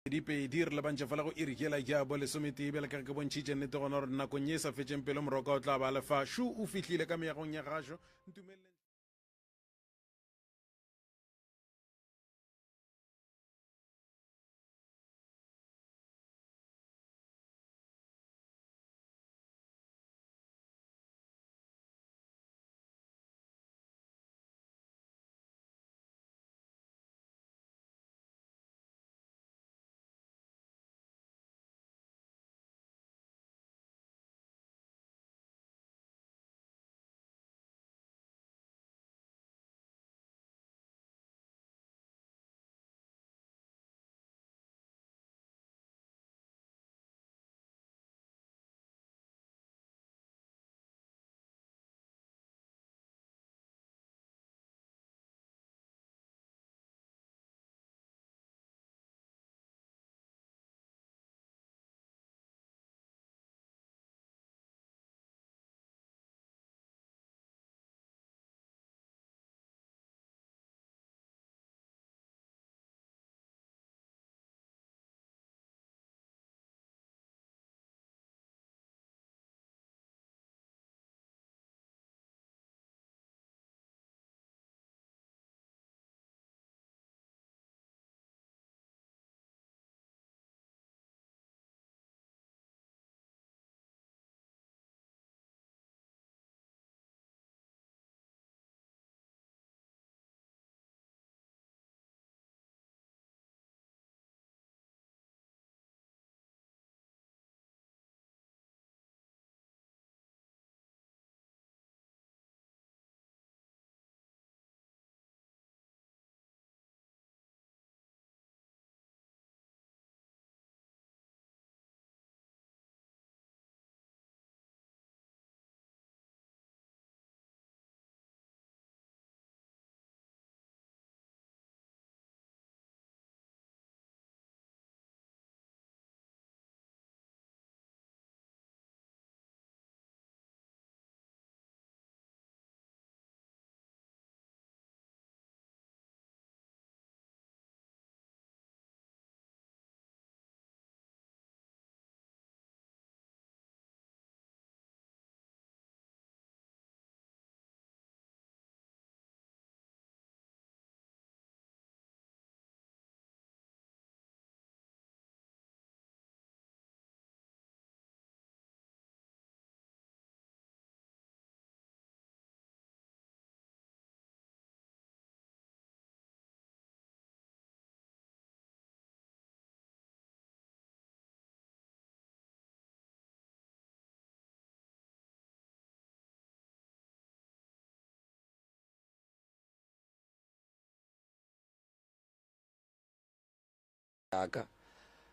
dipedi re lebantše fela go irikela ke a bo lesomete bjale ka ke bontšhitše nnete gona gore nakong ye e sa fetšeng pele moroka o tla ba lefa shu o fihlile ka meagong ya gašo ntumelele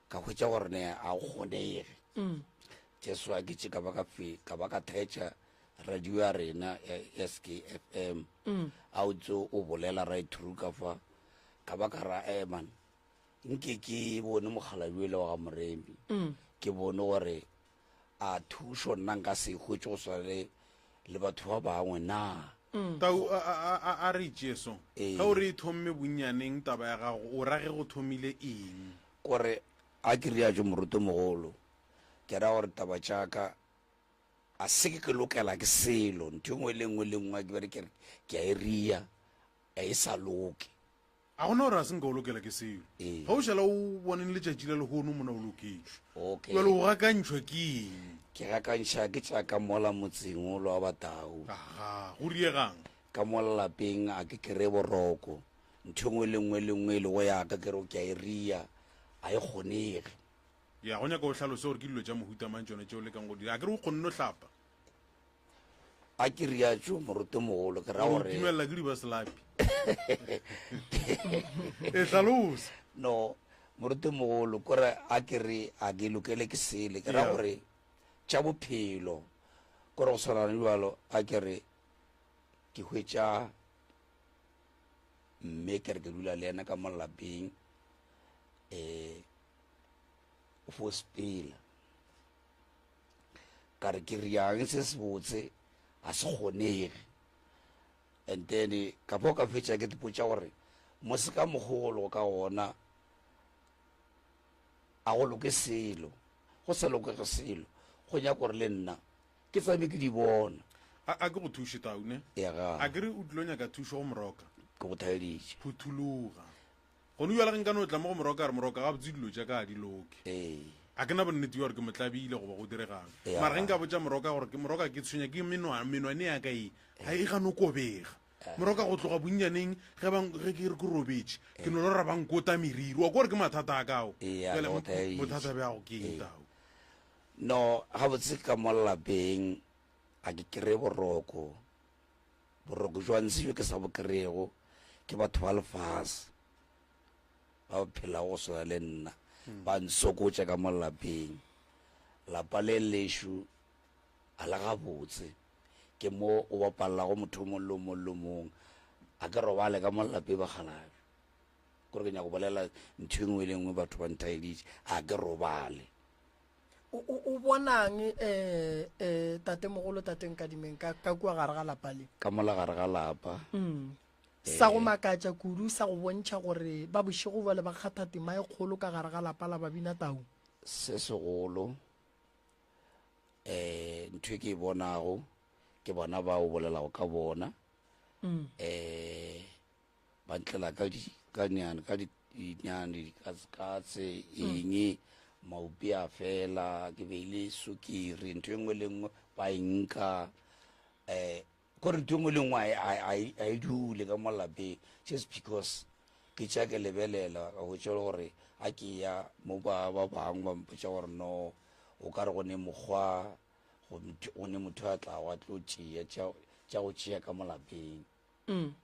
ka hwetša gore ne a o kgonege jeswa ke tše ka ba ka thetša radio ya rena SKFM a o tse o bolela right through ka fa ka ba ka ra eman nke ke bone mogalabiele wa ga moremi ke bone gore a thušo nna nka se hwetše go swale le batho ba bangwe na tau a re itšeso ga o re e thomme bonnyaneng taba ya gago o rage go thomile eng kore a ke riajo moruto mogolo ke ra gore taba tšaka a se ke lokela ke selo ntho engwe le nngwe ke bere ke a e ria a e sa loke a gona gore a se nka o lokela ke selo ga o šala o boneng letšatši le lehono mona o loketšwe jale o gakantšhwa ke eng ke gakantšha ke tšaka mola motseng o lo wa batau aga go riegang ka mola lapeng a ke kry boroko ntho engwe le nngwe e le go yaka ke re ke a e ria a e kgonege ya go nyaka o tlhalose gore ke dilo tša mohutamang tsone tšeo le kang go dira a ke re o kgonne o hlapa a ke riatšo moruti mogolo ke ra gore timelela ke dibaselapi e tlhalose no moruti mogolo kore a ke re a ke lokele ke sele ke ra gore tša bophelo kore go swana le jalo a ke re ke hwetša mme ke re ke dula le ena ka mo lapeng fo spela ka re ke riang se se botse a se kgonege and then ka po ka fetša ke dipotša gore mo se ka mogolo ka gona a go loke selo go sa lokege selo go nyaka gore le nna ke tsabe ke di bona a ke go thuše taune ega a kere o tlilo nyaka thušo go moroka ke go thaeditše phuthologa gone o jala nkane o tla mo go moroka a re moroka ga botse dilo jaaka a di loke a ke na bonnete gore ke motlabile goba go diregang mara ge nka botsa moroka gore ke moroka ke tshwenya ke menwane ya ka e ga e gane o kobega moroka go tloga bonnyaneng ge ke re ke robetse ke no lora bankota meriri wa ko gore ke mathata a kao bothata bjago ke eng tao no ga botse ka mo lapeng a ke kry boroko jwa ntsejo ke sa bo kry-ego ke batho ba lefase ba phela go swana le nna ba nsokotša ka mo lapeng lapa le lešo a la gabotse ke mo o bapalelago motho mong le mong le mong a ke robale ka mo lapeng ba galabe kore ke nyako bolela ntho engwe le engwe batho ba nthaeditše a ke robale o bonang tatemogolo tateng kadimeng ka kua gare ga lapa le ka mola gare ga lapa sa go makatša kudu sa go bontšha gore ba bošego bale ba kgatha tema e kgolo ka gare ga lapa la Babina Tau se segolo ntho e ke e bonago ke bona ba o bolelago ka bona ba ntlela ka dinyane dikatse eng maupi a fela ke beile sukiri ntho engwe le ngwe ba enka kore ntho engwe le ngwe a e dule ka mo lapeng just because ke tša ke lebelela ka go tšele gore a ke ya mo ba bangwe ba mpotša gore no o ka re go ne mokgwa go ne motho a tla wa tlo tšea tša go tšea ka mo lapeng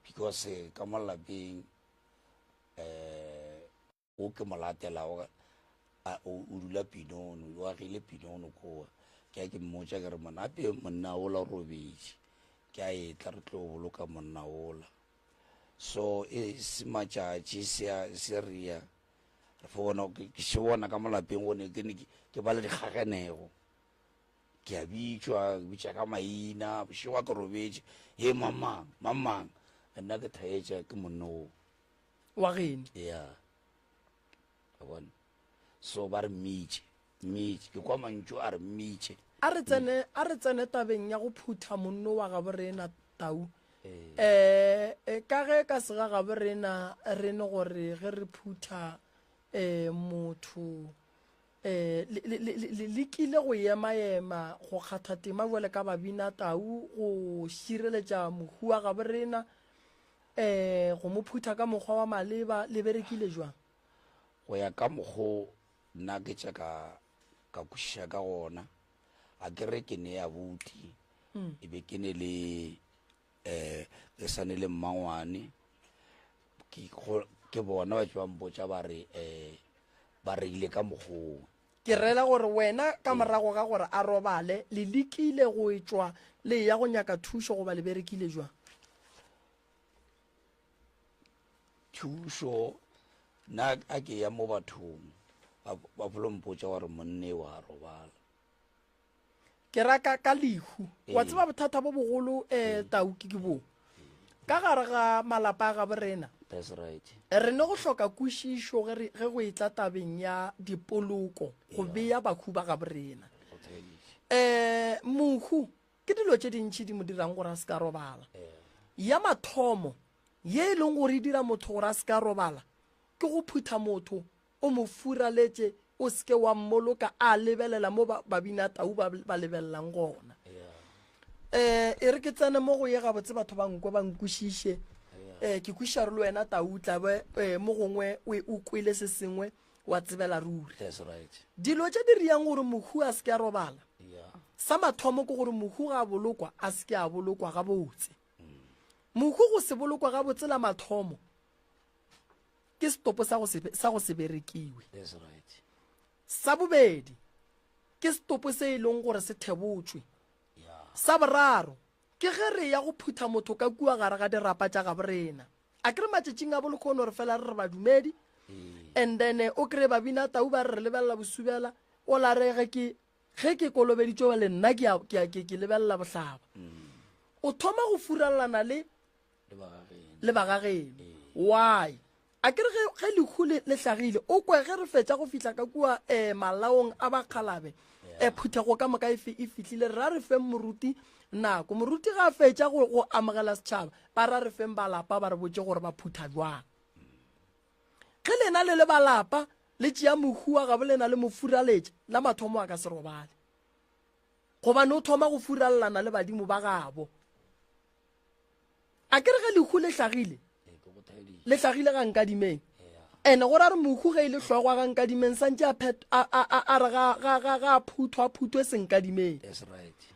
because ka mo lapeng o ke mo latelago o dula Pinono o agile Pinono koa ke a ke mmotša ke re monape monna ola o robetše ke a etla re tlo boloka monna ola so se matšatši se ria ke se bona ka mo lapeng gone ke ba le dikgagenego ke a bitša ka maina bošego ke robetše he mamang nna ke thaetša ke monno wa gene ya bona so ba re mmitše ke kwa mantšu a re mmitše a re tsene tabeng ya go phutha monno wa gabo rena Tau ka ge ka sega gabo rena re ne gore ge re phutha motho le kile go ema go kgatha tema jwale ka Babina Tau go šireletša mohu wa gabo rena go mo phutha ka mokgwa wa maleba le berekile jwang go ya ka mokgwa nna ke tša ka kwešiša ka gona a kere ke ne ya buti e be ke ne le ke sane le mmangwane ke bona ba tšwa mpotša ba re ile ka mokgong ke rela gore wena ka morago ga gore a robale le lekile go etšwa le ya go nyaka thušo goba le berekile jwang thušo nna a ke ya mo bathong ba polompotša gore monne wa robala ke raka ka lehu wa tseba bothata bo bogolo Tau ke bo ka gare ga malapa a gabo rena that's right re ne go hloka kwešišo ge go etla tabeng ya dipoloko go beya bakhu ba gabo rena mohu ke dilo tše dintšhi di mo dirang gore a se ka robala ya mathomo ye e leng gore e dira motho gore a se ka robala ke go phutha motho o mo furaletše o seke wa mmoloka a lebelela mo Babina Tau ba lebelelang gona e re ke tsene mo go ye gabotse batho ba nkwe ba nkwešiše ke kwešiša re le wena Tau tlabe mo gongwe o kwele se sengwe wa tsebela ruri dilo tše di riang gore mohu a seke a robala sa mathomo ke gore mohu ga a bolokwa a seke a bolokwa gabotse mohu go se bolokwa gabotse la mathomo ke stopo sa go se berekiwe sa bobedi ke stopo se e leng gore se thebotswe sa boraro ke ge re ya go phutha motho ka kua gare ga dirapa tša gabo rena a kere matšatšing a bolokone gore fela re badumedi and then o kry Babina Tau ba re lebelela bosubela o la re ge ke kolobeditšwe ba le nna ke lebelela bohlaba o thoma go furalana le bagageno why a ke re ge lekhu le hlagile o kwe ge re fetša go fihla ka kua malaong a bakgalabe phuthego ka moka e fihlile ra re feng moruti nako moruti ga a fetša go amogela setšhaba ba ra re feng balapa ba re botse gore ba phutha jwang ge lena le balapa le tšea mohua gabo lena le mofuraletša la mathomo a ka se robale gobane o thoma go furalelana le badimo ba gabo a ke re ge lekhu le hlagile ga nkadimeng ene go ra re mohu ge ile hlogwa ga nkadimeng santse a re ga phuthwa e senkadimeng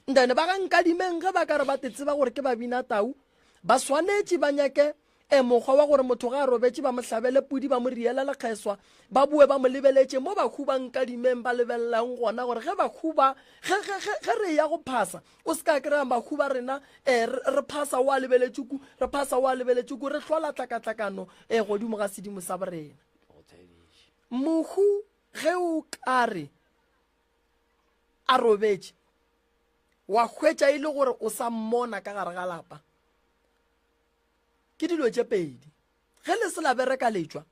ndane ba ga nkadimeng ge ba ka re ba tetseba gore ke babina tau ba swanetše ba nyake mokgwa wa gore motho ga a robetse ba mo hlabele pudi ba mo riela lekgeswa ba bue ba mo lebeletše mo bakhu ba nkadimeng ba lebelelang gona gore ge bakhu ba ge re ya go phasa o se ka kry-ang bakhu ba rena re phasa wa lebeletšeku re hlola tlakatlakano godimo ga sedimo sa borena mohu ge o ka re a robetse wa hwetša e le gore o sa mmona ka gare ga lapa ke dilo tše pedi ge le se la bereka letšwa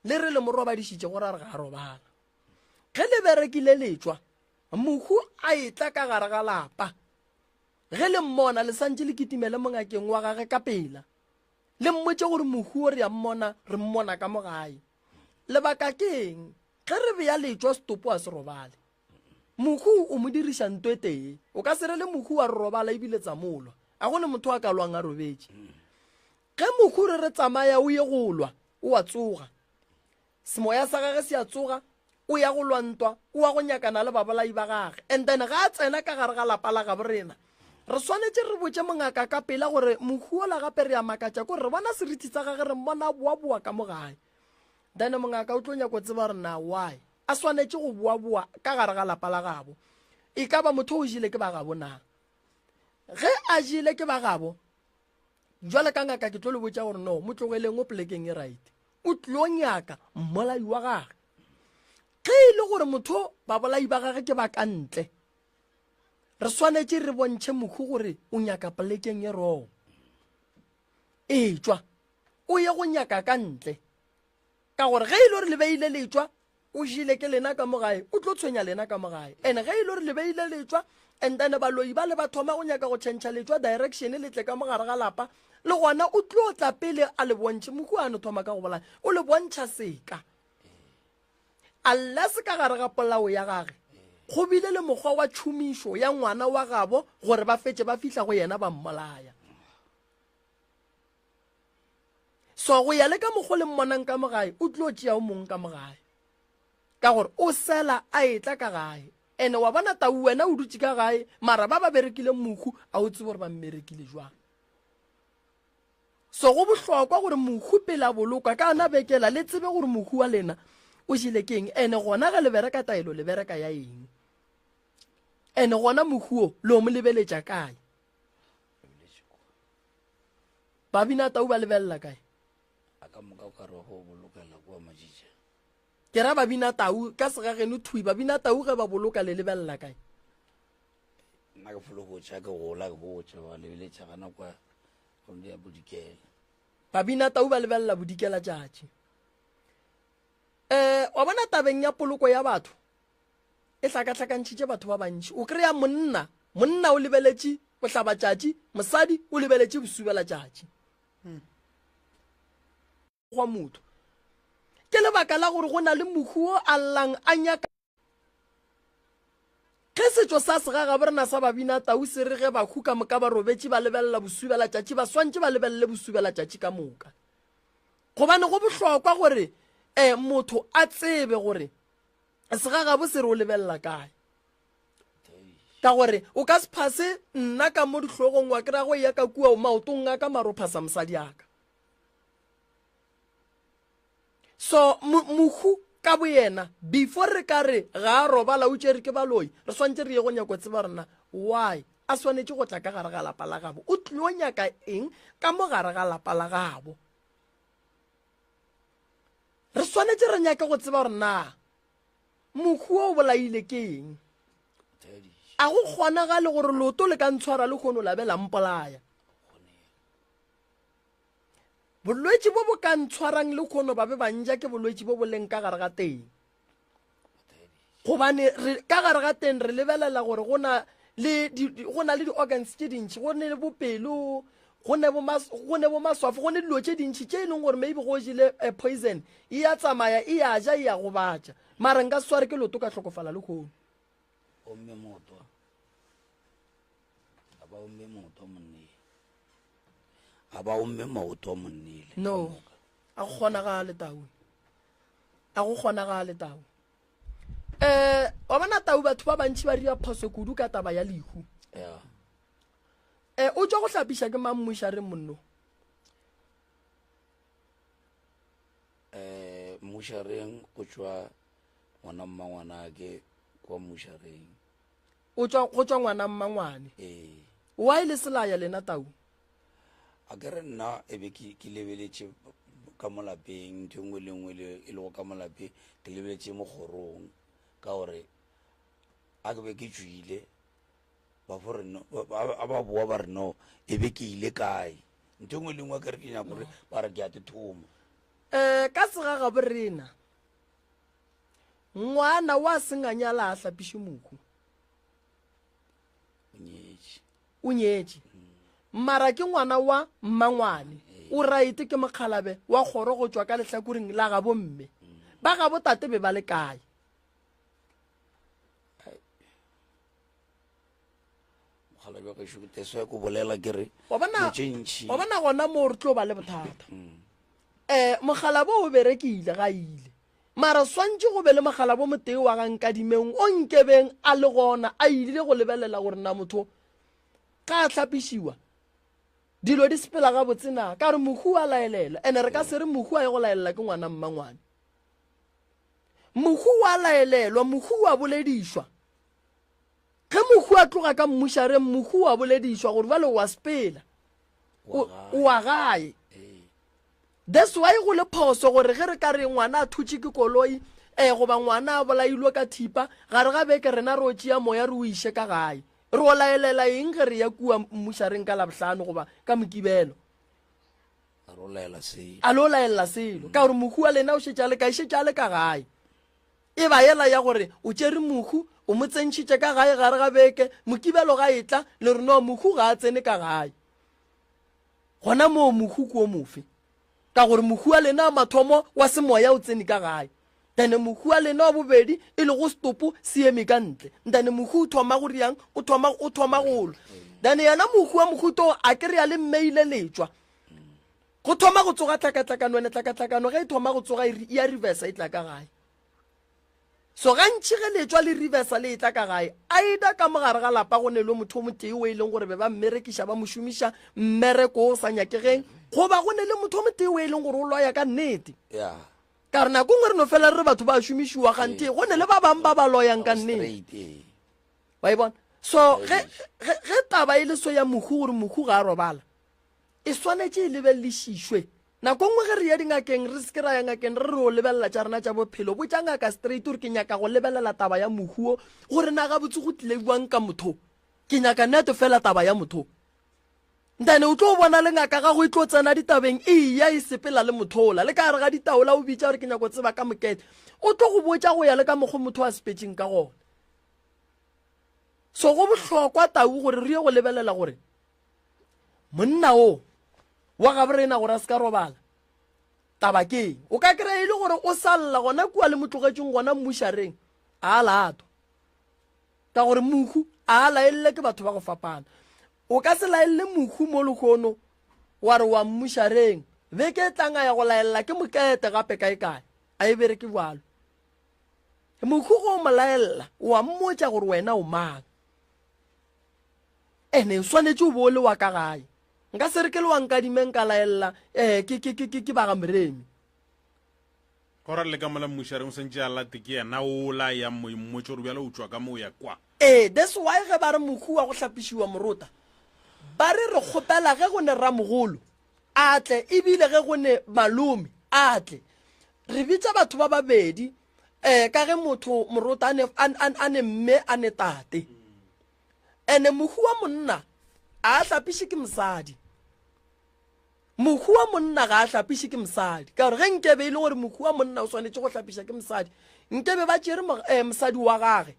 le re le morobadišitše gore a re ga a robala ge le berekile letšwa mohu a etla ka gare ga lapa ge le mmona le santse le kitimele mongakeng wa gage ka pela le mmotse gore mohu o re ya mmona re mmona ka mogae lebaka keng ge re beya letšwa setopo a se robale mohu o mo diriša nto e tee o ka se re le mohu wa re robala ebile tsa molwa a gone motho a ka lwang a robetse ge mohu re tsamaya o ye go lwa o a tsoga semoya sa gage se a tsoga o ya go lwantwa o wa go nyakana le babolai ba gage and then ga a tsena ka gare ga lapa la gabo rena re swanetše re botse mongaka ka pela gore mohu ola gape re a makatša kore re bona seriti tsa gage re mmona boa ka mo gae then mongaka o tlo nyako tseba re na why a swanetše go boa ka gare ga lapa la gabo e ka ba motho o jile ke ba gabo na ge a jile ke ba gabo jwale ka ngaka ke tlo le botša gore no mo tlogeleng o plekeng e right o tlo nyaka mmolai wa gage ge e le gore motho babolai ba gage ke ba ka ntle re swanetše re bontšhe mohu gore o nyaka plekeng e rong e tšwa o ye go nyaka ka ntle ka gore ge e le gore le beile letšwa o jile ke lena ka mogae o tlo tshwenya lena ka mogae ene ge e le gore le beile letšwa and then baloi ba le ba thoma go nyaka go tšhentšha letšwa direction le tle ka mogare ga lapa le gona o tlo tla pele a le bontšhe mohu a no thoma ka go bolaya o le bontšha seka unless ka gare ga polao ya gage go bile le mokgwa wa tšhomišo ya ngwana wa gabo gore ba fetše ba fihla go yena ba mmolaya so go ya le ka mokgwa le mmonang ka mogae o tlo tšea o mongwe ka mogae ka gore o sela a etla ka gae ene wa bona tau wena o dutse ka gae mara ba berekile mohu a o tse gore ba mmerekile jwang so go bohlokwa gore mohu pele a bolokwa ka ana bekela le tsebe gore mohu wa lena o jile keng ene gona ga le bereka taelo le bereka ya eng ene gona mohu o le o mo lebeletša kae babina tau ba lebelela kae ke ra babina tau ka segageno thui babina tau ge ba boloka le lebelela kae nna ke folo go tšha ke gola ke botša ba lebeletša gana kwa gonne ya bodikela babina tau ba lebelela bodikela tšatši wa bona tabeng ya poloko ya batho e hlakahlakantšhitše batho ba bantši o kry-a monna o lebeletše bohlaba tšatši mosadi o lebeletše bosubela tšatši gwa motho ke lebaka la gore go na le mohu o a llang a nyaka ge setšo sa segaga borena sa babina tau se re ge bakhu ka moka ba robetše ba lebelela bosubela tšatši ba swantše ba lebelele bosubela tšatši ka moka gobane go bohlokwa gore motho a tsebe gore segaga bo se re o lebelela kae ka gore o ka se phase nna ka mo dihlogong wa kry-a go ya ka kua o maotong a ka maro phasa mosadi aka so mohu ka boyena before re ka re ga a robala o tšere ke baloi re swantse re ye go nyako tseba rena why a swanetše go tla ka gare ga lapa la gabo o tlilo nyaka eng ka mo gare ga lapa la gabo re swanetše re nyake go tseba gore na mohu o bolaile ke eng a go kgonagale gore loto le ka ntshwara le kgono labela mpolaya bolwetse bo bo ka ntshwarang le khono ba be banja ke bolwetse bo bo leng ka gare ga teng gobane ka gare ga teng re lebelela gore go na le di-organs tse dintšhi go ne le bopelo go ne bo maswafo go ne dilo tse dintšhi tse e leng gore maybe go jile poison e ya tsamaya e ya ja e ya go batša mara nka sware ke loto ka tlhokofala le khono omme moto aba omme moto monnile aba omme maoto monnile no a go kgonagale tau a go kgonagale tau wa bona tau batho ba bantši ba ria phoso kudu ka taba ya lehu o tswa go hlapiša ke mammuša re monno mmušareng go tswa ngwana mmangwana ke kwa mmušareng go tswa ngwana mmangwane wa ile selaya lena tau a ke re nna e be ke lebeletše ka molapeng ntho engwe le engwe e le go ka molapeng ke lebeletše mo kgorong ka gore a ke be ke tswile ba boa ba re no e be ke ile kae ntho engwe le engwe a kere ke nyaka gore ba re ke a tethomo ka segaga borena ngwana wa senganyala a hlapiše mohu o nyetše mara ke ngwana wa mmangwane o raite ke mokgalabe wa kgoro go tswa ka lehlakoreng la ga bomme ba ga botate be ba le kae mokgalabe ga šukute se ko bolela ke re wa bona gona mo re tlo ba le bothata mogalabe o berekile ga ile mara swantse go be le mogalabe mo teng wa ga nkadimeng o nkebeng a le gona a ile go lebelela gore na motho ka hlapišiwa dilo di sepela ga botsena ka re mohu a laelela ene re ka se re mohu a ye go laelela ke ngwana mmangwane mohu a laelelwa mohu a boledišwa ge mohu a tloga ka mmušareng mohu a boledišwa gore ba le wa sepela wa gae that's why go le phoso gore ge re ka re ngwana a thutše ke koloi goba ngwana a bolailwe ka thipa gare ga beke rena re o tšea moya re o iše ka gae re o laelela eng ge re ya kua mmušareng ka labohlano goba ka mokibelo a lo laelela selo ka gore mohu a lena o šetša le ka išetša le ka gae e ba yela ya gore o tšere mohu o mo tsentšhitše ka gae gare ga beke mokibelo ga e tla le rena mohu ga a tsene ka gae gona moo mohu ko mofe ka gore mohu a lena mathomo wa semoya o tsene ka gae dane mohu a lena wa bobedi e le go stopo seeme ka ntle dane mohu o thoma go riang o thoma golo dane yana mohu wa mohuto a ke re ya le mmeile letswa go thoma go tsoga tlakatlakano ene tlakatlakano ge e thoma go tsoga ya reversa e tla ka gae so gantši ge letswa le reversa le e tla ka gae a eda ka mogare ga lapa go nelwe motho o motee o e leng gore be ba mmerekiša ba mošomiša mmereko o sa nyakegeng goba go ne le motho o motee o e leng gore o loya ka nnete ka re nako ngwe re no fela re re batho ba šomišiwa gante go ne le ba bangwe ba ba loyang ka nnete wa e bona so ge taba e le so ya mohu gore mohu ga a robala e swanetše e lebelelešišwe nako ngwe ge re ya dingakeng re seke ra ya ngakeng re re o lebelela tša rena tša bophelo botša ngaka straight gore ke nyaka go lebelela taba ya mohuo gore na ga botse go tlile buang ka motho ke nyaka nnete fela taba ya motho ntane o tlo bona le ngaka ga go e tlo tsena ditabeng ya e sepela le mothola le ka gare ga ditaola o bitša gore ke nyako tseba ka mokete o tlo go botša go ya le ka mokgo motho a sepetseng ka gona so go bohlokwa tau gore re ye go lebelela gore monna o wa gaborena gore a se ka robala taba keng o ka kry e le gore o salela gona kua le motlogetseng gona mmušareng a lato ka gore mohu a laelele ke batho ba go fapana o ka se laelele mohu mo lekgono wa re wa mmušareng beke e tlang a ya go laelela ke mokete gape kae a e bere ke bjalo mohu go mo laelela wa mmotša gore wena o mang ene o swanetše o bo le wa ka gae nka se re ke le wa nkadimeng ka laelela ke ba ga moremi gora le ka mola mmušareng o sentše a late ke yena o la ya mmotse gore bjale o tswa ka moo ya kwa that's why ge ba re mohu wa go hlapišiwa morota ba re kgopela ge go ne ramogolo a tle ebile ge go ne malome a tle re bitša batho ba babedi ka ge motho morota a ne mme a ne tate ene mohu wa monna a hlapiše ke mosadi mokhu wa monna ga a hlapiše ke mosadi ka gore ge nkebe e le gore mokhu wa monna o swanetse go hlapiša ke mosadi nkebe ba tšere mosadi wa gage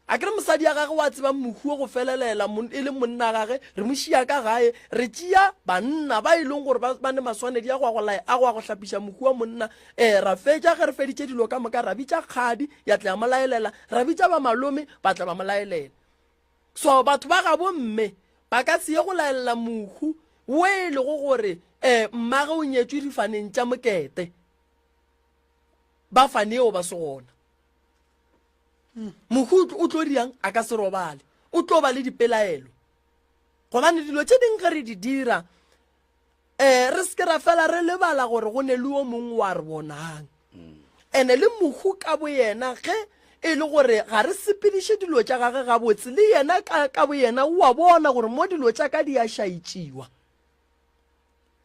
a kere mosadi ya gage wa tseba mokhu go felelela e le monna gage re mo šia ka gae re tšea banna ba e leng gore ba ne maswanedi a go go hlapiša mokhu wa monna ra fetša ge re feditše dilo ka moka ra bitša kgadi ya tla ya molaelela ra bitša ba malome ba tla ba molaelela so batho ba gabo mme ba ka se ye go laelela mokhu o e le go gore mmage o nyetswe difaneng tša mokete ba faneo ba se gona mokhu o tlo diang a ka se robale o tlo ba le dipelaelo gobane dilo tše ding ge re di dira re se ke ra fela re lebala gore go ne le o mongwe wa re bonang ene le mokhu ka bo yena ge e le gore ga re sepediše dilo tša gage gabotse le yena ka bo yena o a bona gore mo dilo tša ka di a šaitšiwa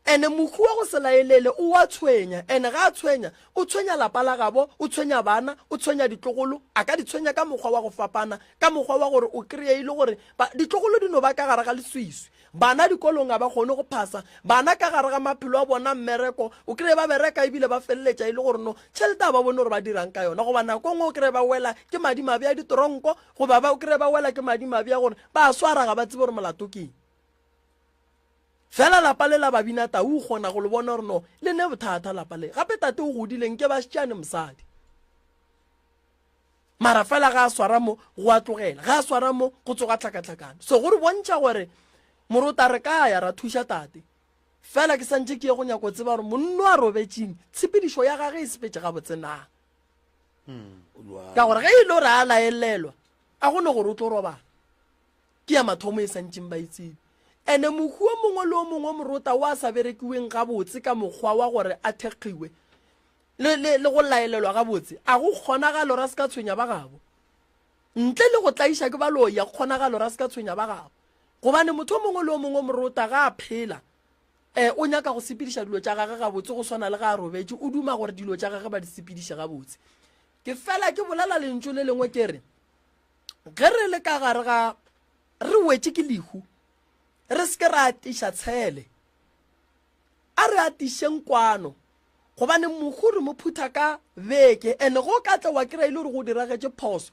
ene mokhu wa go se laelele o a tshwenya ene ga a tshwenya o tshwenya lapa la gabo o tshwenya bana o tshwenya ditlogolo a ka di tshwenya ka mokgwa wa go fapana ka mokgwa wa gore o kry-e ile gore ditlogolo di no ba ka gare ga leswiswi bana dikolong ga ba kgone go phasa bana ka gare ga maphelo a bona mmereko o kry-e ba bereka ebile ba feleletša e le gore no tšhelete a ba bone gore ba dirang ka yona goba nako ngwe o kry-e ba wela ke madimabe a ditoronko goba o kry-e ba wela ke madimabe a gore ba swara ga ba tsebe gore molato keng fela lapa le la babina ta o kgona go le bona gore no le ne bothata lapa le gape tate o godileng ke ba šitšane mosadi mara fela ga a swara mo go a tlogela ga a swara mo go tsoga tlhakatlhakano so gore bontšha gore morota re ka ya ra thuša tate fela ke santse ke ye go nyako tseba gore monno a robetšeng tshepedišo ya gage e sepetse ga botsenang ka gore ge e le gore a laelelwa a gone gore o tlo robala ke ya mathomo e santseng ba itsebe ene mokhu o mongwe le o mongwe morota wa sa berekiweng gabotse ka mokgwa wa gore a thekgiwe le go laelelwa gabotse a go kgonagalo ra se ka tshwenya ba gabo ntle le go tlaiša ke balo ya kgonagalo ra se ka tshwenya ba gabo gobane motho o mongwe le o mongwe morota ga a phela o nyaka go sepediša dilo tša gage gabotse go swana le ga a robetse o duma gore dilo tša gage ba di sepediša gabotse ke fela ke bolela lentso le lengwe ke re ge re le ka gare ga re wetse ke lehu re se ke ra atiša tshele a re atišeng kwano gobane mokhu re mo phutha ka beke ene go ka tla wa kry-a ile gore go diragetše phoso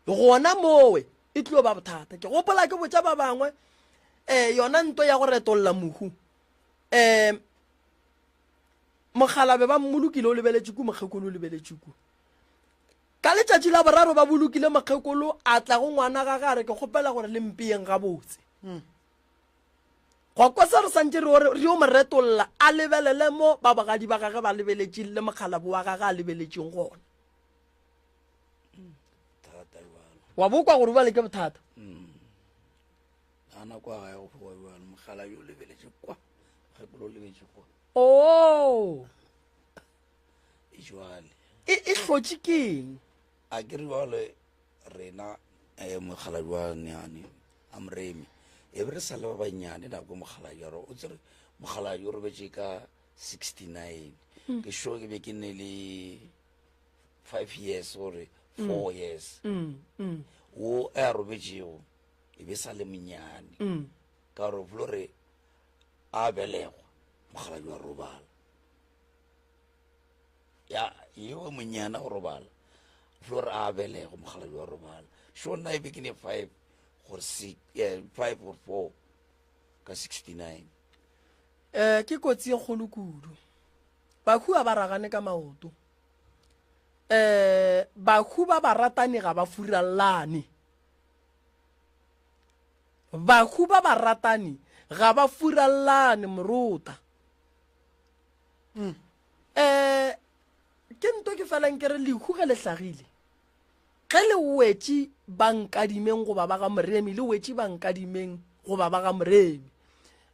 gona mowe e tlo ba bothata ke gopola ke botša ba bangwe yona nto ya go retolola mokhu mogalabe ba mmolokile o lebeletše ku mokgekolo o lebeletše ku ka letšatši la boraro ba bolokile mokgekolo a tla go ngwana ga gare ke kgopela gore le mpeyeng gabotse go kwa se re santse re yo mo retolola a lebelele mo ba bagadi ba gage ba lebeletšeng le mokgalabo wa gage a lebeletšeng gona wa bo kwa gore ba le ke bothata ana kwa ga go go ba mogala yo lebeletše kwa ge go lebeletše kwa oh ijwale e hlotše keng a ke re ba le rena mogala wa nyane amremi e be re sa le ba banyane nako mogala ya ro o tsere mogala yo robetse ka 69 ke sho ke be ke ne le 5 years or 4 years wo a robetšego e be sa le monyane ka re flore a belegwa mogala yo robala ya yo monyana go robala flore a belegwa mogala yo robala sho na e be ke ne 5 or 6 5 or 4 ka 69 ke kotsi e kgolo kudu bakhu ba ragane ka maoto bakhu ba ratane ga ba furallane bakhu ba ratane ga ba furallane morota ke nto ke felang ke re lehu ge le hlagile ge le wetše bankadimeng goba ba ga moremi le wetše bankadimeng goba ba ga moremi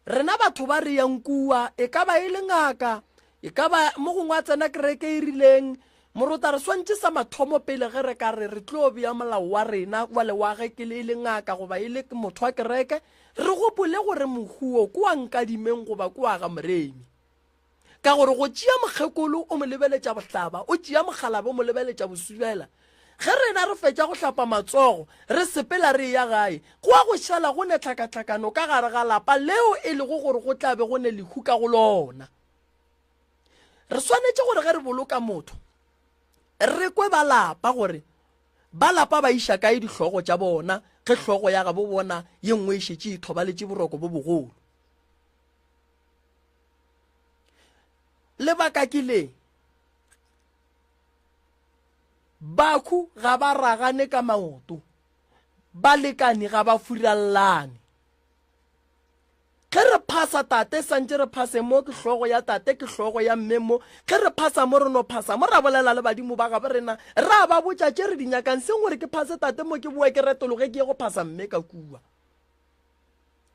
rena batho ba re yang kua e ka ba e le ngaka e ka ba mo gongwe a tsena kereke e rileng morota re swantse sa mathomo pele ge re ka re tlo bea molao wa rena wa le wa ge ke le ile ngaka goba e le motho wa kereke re gopole gore mohuo ko wa nkadimeng goba ko wa ga moremi ka gore go tšea mokgekolo o mo lebeletša bohlaba o tšea mogalabe o mo lebeletša bosubela ge rena re fetša go hlapa matsogo re sepela re ya gae go a go šala go ne tlhakatlhakano ka gare ga lapa leo e lego gore go tlabe go ne lehu ka go lona re swanetše gore ge re boloka motho re kwe ba lapa gore ba lapa ba iša kae dihlogo tša bona ge hlogo ya ga bo bona ye nngwe e šetše e thobaletše boroko bo bogolo lebaka ke le baku ga ba ragane ka maoto ba lekane ga ba furallane ge re phasa tate santse re phase mo ke hlogo ya tate ke hlogo ya mme mo ge re phasa mo re no phasa mo ra bolela le badimo ba gabe rena ra ba botša tše re dinyakang seng gore ke phase tate mo ke boe ke retologe ke ye go phasa mme ka kua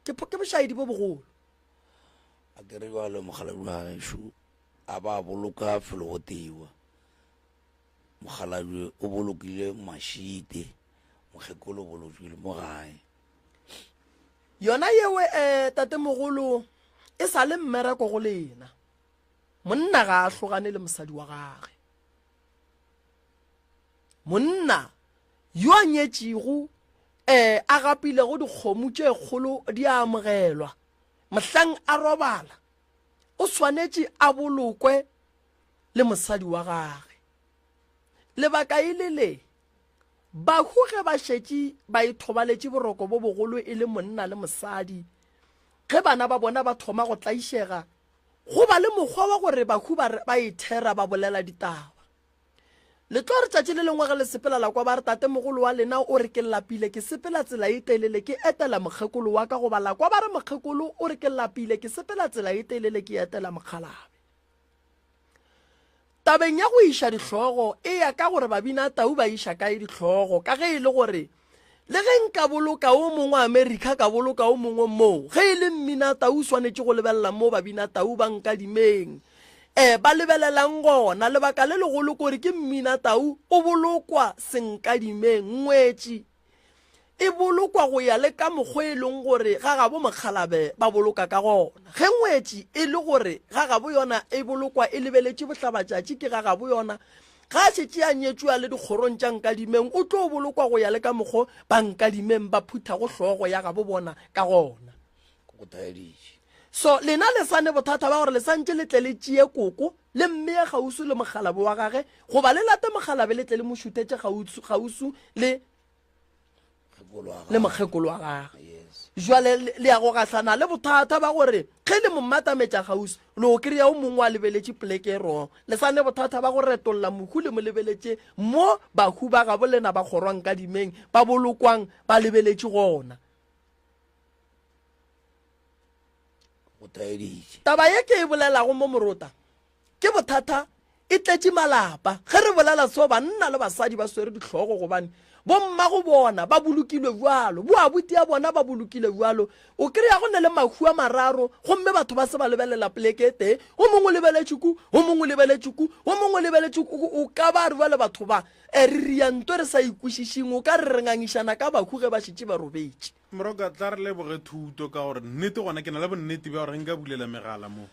ke bošaedi bo bogolo a ke re ba le mogalabi wa gaešo a ba boloka felo go teiwa mogalabi o bolokile mašite mokgekolo o bolokile mo gae yona yewe tate mogolo e sa le mmereko go lena monna ga a hlogane le mosadi wa gage monna yo a nyetšego a gapile go dikgomo tše kgolo di a amogelwa mohlang a robala o swanetše a bolokwe le mosadi wa gage lebaka ile le bahu ge ba šetše ba ithobaletše boroko bo bogolo e le monna le mosadi ge bana ba bona ba thoma go tlaišega go ba le mokgwa wa gore bahu ba ithera ba bolela ditaba le tlo re tšatši le lengwe ge le sepela la kwa ba re tate mogolo wa lena o re ke lapile ke sepela tsela e telele ke etela mokgekolo wa ka go ba la kwa ba re mokgekolo o re ke lapile ke sepela tsela e telele ke etela mokgalabe tabeng ya go iša dihlogo e ya ka gore babina tau ba iša kae dihlogo ka ge e le gore le ge nka boloka o mongwe America ka boloka o mongwe moo ge e le mmina tau swanetše go lebelela mo babina tau ba nka dimeng ba lebelelang gona lebaka le legolo gore ke mmina tau o bolokwa senkadimeng ngwetši e bolokwa go ya le ka mokgwa e leng gore ga gabo mokgalabe ba boloka ka gona ge ngwetši e le gore ga gabo yona e bolokwa e lebeletše bohlabatšatši ke ga gabo yona ga šetše a nyetšwa le dikgorong tša nkadimeng o tlo bolokwa go ya le ka mokgwa ba nkadimeng ba phutha go hlogo ya gabo bona ka gona so lena le sane bothata ba gore le santše le tle le tšee koko le mme ya gausu le mogalabe wa gage goba le late mogalabe le tle le mošutetše gausu le mokgekolo wa gage jwale le ya go gahlana le bothata ba gore ge le mommatametša gausu le o kry-a o mongwe a lebeletše poleke e rong le sane bothata ba go retolola mohu le mo lebeletše mo bahu ba gabo lena ba kgorwang ka dimeng ba bolokwang ba lebeletše gona taba ye ke e bolelago mo morota ke bothata e tletše malapa ge re bolela so banna le basadi ba swere dihlogo gobane bomma go bona ba bolokilwe bjalo bo abuti ya bona ba bolokile bjalo o kry-a go ne le mahu a mararo gomme batho ba se ba lebelela polekete o mongwe lebeletšuku o mongwe lebeletšuku o mongwe lebeletšuku o ka ba re bjale batho ba re rianto re sa ikwešišing o ka re re ngangišana ka bahu ge ba šetše ba robetše moroka tla re leboge thuto ka gore nnete gona ke na le bonnete bja gore nka bulela megala mo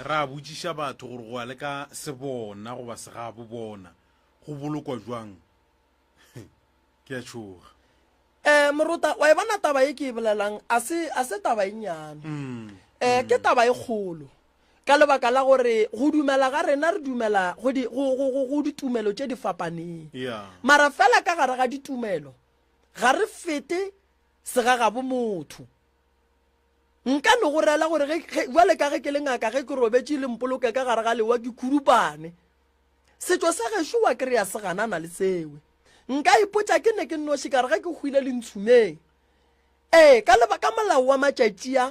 ra botšiša batho gore go a le ka se bona goba se ga bo bona go bolokwa jwang ke a tšhoga morota wa e bona taba ye ke e bolelang a se taba e nnyane ke taba e kgolo ka lebaka la gore go dumela ga rena re dumela go ditumelo tše di fapaneng mara fela ka gare ga ditumelo ga re fete segagabo motho nka no go rela gore jwale ka ge ke le ngaka ge ke robetše le mpoloke ka gare ga lewa ke khurupane setšo sa gešo wa kry-a se ganana le sewe nka ipotša ke ne ke nnoši ka re ge ke hwile le ntshumeng ka molao wa matšatšia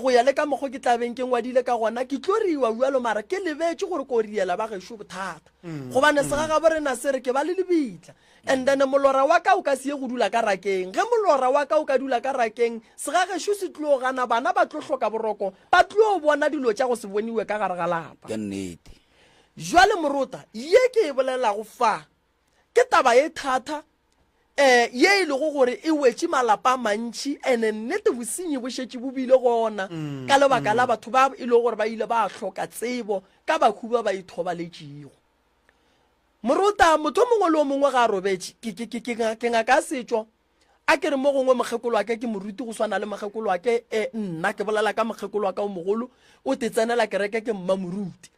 go ya le ka mokgwa ke tlabeng ke ngwadile ka gona ke tlo riwa bjalo mara ke lebetše gore ko riela ba gešo bothata gobane segagabo rena se re ke ba le lebitla and then molora wa ka o ka se ye go dula ka rakeng ge molora wa ka o ka dula ka rakeng segagešo se tlo gana bana ba tlo hloka boroko ba tlo bona dilo tša go se boniwe ka gare ga lapa jwale morota ye ke e bolelago fa ke taba ye thata ye e lego gore e wetše malapa mantši ene nnete bosenyi bo šetše bo bile gona ka lebaka la batho ba e le gore ba ile ba hloka tsebo ka bahu ba ithobaletšego moruta motho mongwe le o mongwe ga robetse ke ngaka setšo a ke re mo gongwe mogekolo wa ke moruti go swana le mogekolo wa ke nna ke bolela ka mogekolo wa ka o mogolo o te tsenela kereke ke mma moruti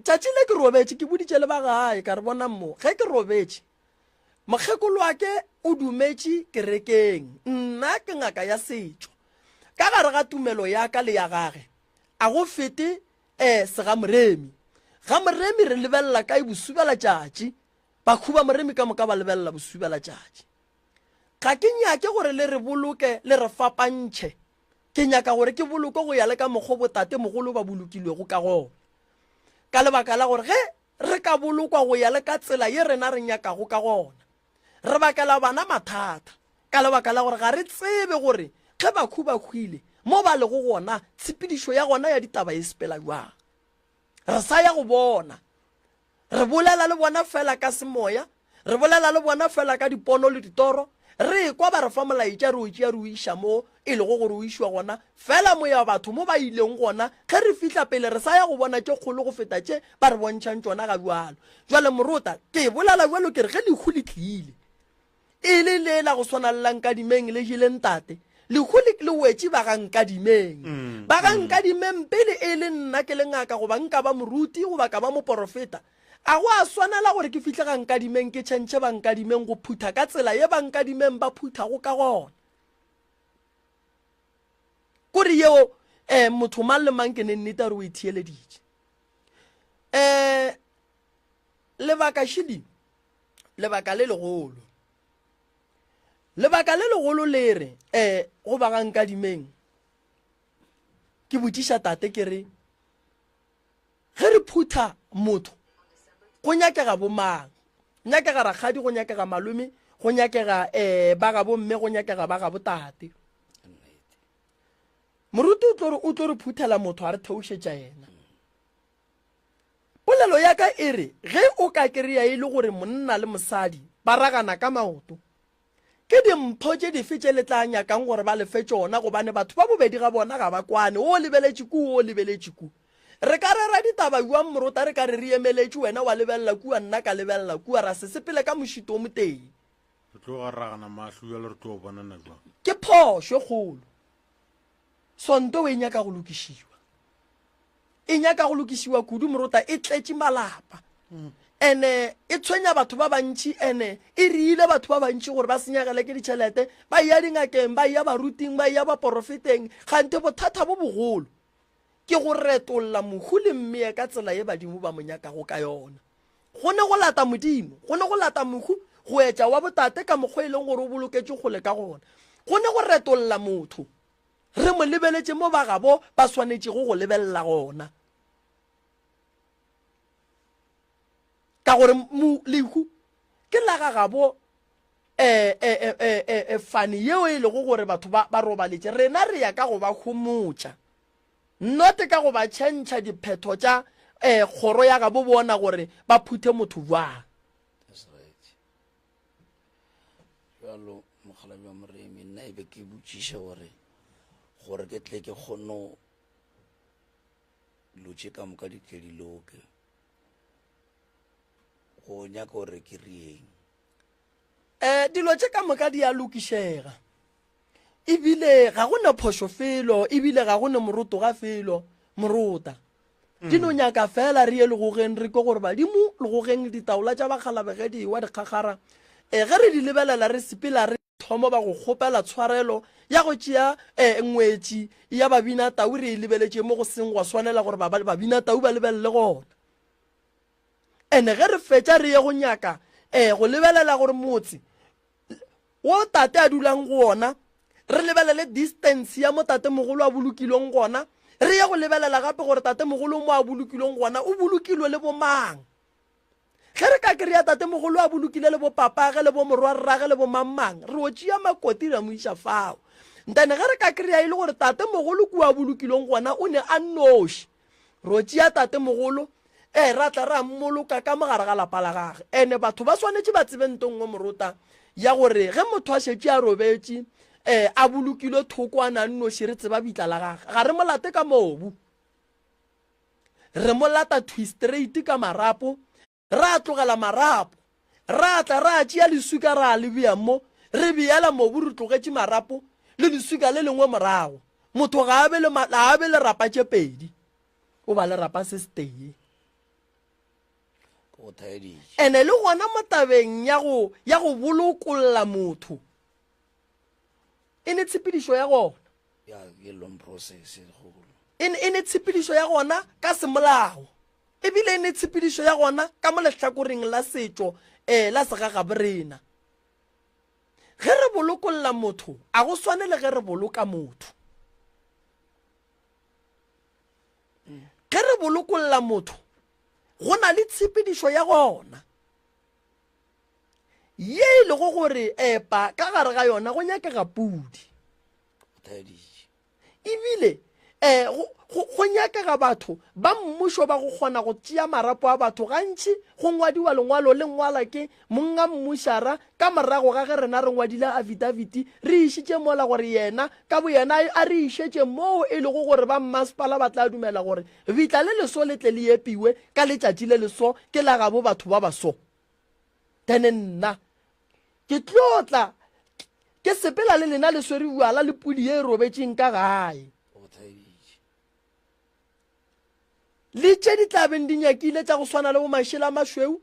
tšatši le ke robetse ke boditše le ba gae ka re bona mo ge ke robetse mogekolo wa ke o dumetše kerekeng nna ke ngaka ya setšo ka gare ga tumelo ya ka le ya gage a go fete segamoremi gamoremi re lebelela ka bosubela tšatši bakhuba moremi ka moka ba lebelela bosubela tšatši ga ke nyake gore le re boloke le re fapantšhe ke nyaka gore ke boloke go ya le ka mokgwa botate mogolo ba bolokilwego ka gona ka lebaka la gore ge re ka bolokwa go ya le ka tsela ye rena re nyakago ka gona re bakela bana mathata ka lebaka la gore ga re tsebe gore ge bakhuba khwile mo ba le go gona tshepedišo ya gona ya ditaba e sepela jwang re sa ya go bona re bolela le bona fela ka semoya re bolela le bona fela ka dipono le ditoro re kwa ba re fa molaetša re o tšea re o iša mo e lego gore o išwa gona fela moya batho mo ba ileng gona ge re fihla pele re sa ya go bona tše kgolo go feta tše ba re bontšhang tšona ga bjalo jwale moruta ke bolela bjalo ke re ge lehu le tlile e le lela go swana le lankadimeng le jileng tate lehu le wetše ba gankadimeng ba gankadimeng pele e le nna ke le ngaka goba nka ba moruti goba ka ba moporofeta a go a swanela gore ke fihle gankadimeng ke tšhentšhe bankadimeng go phutha ka tsela ye bankadimeng ba phuthago ka gona kore yeo motho mang le mang ke ne nnete a re o itheeleditše lebaka šidi lebaka le legolo le re go ba gankadimeng ke botiša tate ke re ge re phutha motho go nyakega bomang nyakega rakgadi go nyakega malome go nyakega ba ga bomme go nyakega ba ga botate moruti o tlo re phuthela motho a re theošetša yena polelo ya ka e re ge o ka kry-a e le gore monna le mosadi ba ragana ka maoto ke dimpho tše dife tše le tla nyakang gore ba lefe tšona gobane batho ba bobedi ga bona ga ba kwane o lebeletše ku o lebeletše ku re ka rera ditaba jwang moruta re ka re re emeletše wena wa lebelela kua nna ka lebelela kua ra se sepele ka mošito o moteng re tlo ga ragana mahlo ya le re tlo bonana jwang ke phošo kgolo sonto o e nyaka go lokišiwa kudu moruta e tletše malapa ene e tshwenya batho ba bantši ene e riile batho ba bantši gore ba senyagele ke ditšhelete ba ya dingakeng ba ya baruting ba ya baporofeteng gante bothata bo bogolo ke go retolla mohu le mmea ka tsela ye badimo ba monyakago ka yona go ne go lata modimo go ne go lata mohu go etša wa botate ka mokgwa e leng gore o boloketše kgole ka gona go ne go retolla motho re mo lebeletše mo ba gabo ba swanetšego go lebelela gona ka gore lehu ke la ga gabo fane yeo e lego gore batho ba robaletše rena re ya ka go ba humotša note ka go ba tšhentšha diphetho tša kgoro ya gabo bona gore ba phuthe motho jwang jalo mogalabi wa moremi nna e be ke botšiša gore ke tle ke kgono lotše ka moka ditlediloke go nyaka gore ke rieng dilo tše ka moka di a lokišega ebile ga go ne phošo felo ebile ga go ne moroto ga felo moruta di no nyaka fela re ye legogeng re ke gore badimo legogeng ditaola tša bakgalabegedi wa dikgagara ge re di lebelela re sepela re thomo ba go kgopela tshwarelo ya go tšea ngwetši ya babina tau re e lebeletše mo go seng gwa swanela gore babina tau ba lebelele gona ene ge re fetša re ye go nyaka go lebelela gore motse wo tate a dulang go ona re lebelele distance ya mo tate mogolo a bolokilweng gona re ye go lebelela gape gore tate mogolo mo a bolokilweng gona o bolokilwe le bomang ge re ka kry-a tate mogolo a bolokile le bo papage le bo morwa rrage le bo mammang re o tšea makoti ra mo iša fao ntane ge re ka kry-a e le gore tate mogolo kua bolokilweng gona o ne a nnoši re o tšea tate mogolo ra tla ra mmoloka ka mogare ga lapa la gage ene batho ba swanetše ba tsebentong go moruta ya gore ge motho a šetše a robetše a bolokilwe thoko a na nnoši re tseba bitla la gage ga re molate ka mobu re mo lata twistraight ka marapo ra tlogela marapo ra tla ra tšea lesuka ra le bea mo re beela mobu re tlogetše marapo le lesuka le lengwe morago motho ga a be le rapa tše pedi o ba le rapa se steye ene le gona mo tabeng ya go bolokolola motho e ne tshepedišo ya gona e ne tshepedišo ya gona ka semolao ebile e ne tshepedišo ya gona ka mo lehlakoreng la setšo la segagaborena ge re bolokolola motho a go swane le ge re boloka motho ge re bolokolola motho go na le tshepedišo ya gona ye e lego gore epa ka gare ga yona go nyakega pudi ebile go nyakega batho ba mmušo ba go kgona go tšea marapo a batho gantši go ngwadiwa lengwalo le ngwala ke monga mmušara ka morago ga ge rena re ngwadile affidaviti re išitše mola gore yena ka bo yena a re išetše moo e lego gore ba mmasepala ba tla dumela gore bitla le leso le tle le epiwe ka letšatši le leso ke la gabo batho ba baso tene nna ke tlotla ke sepela le lena le swere buala le pudi e robetšeng ka gae le tše di tlabeng di nyakile tša go swana le bo mašela mašweu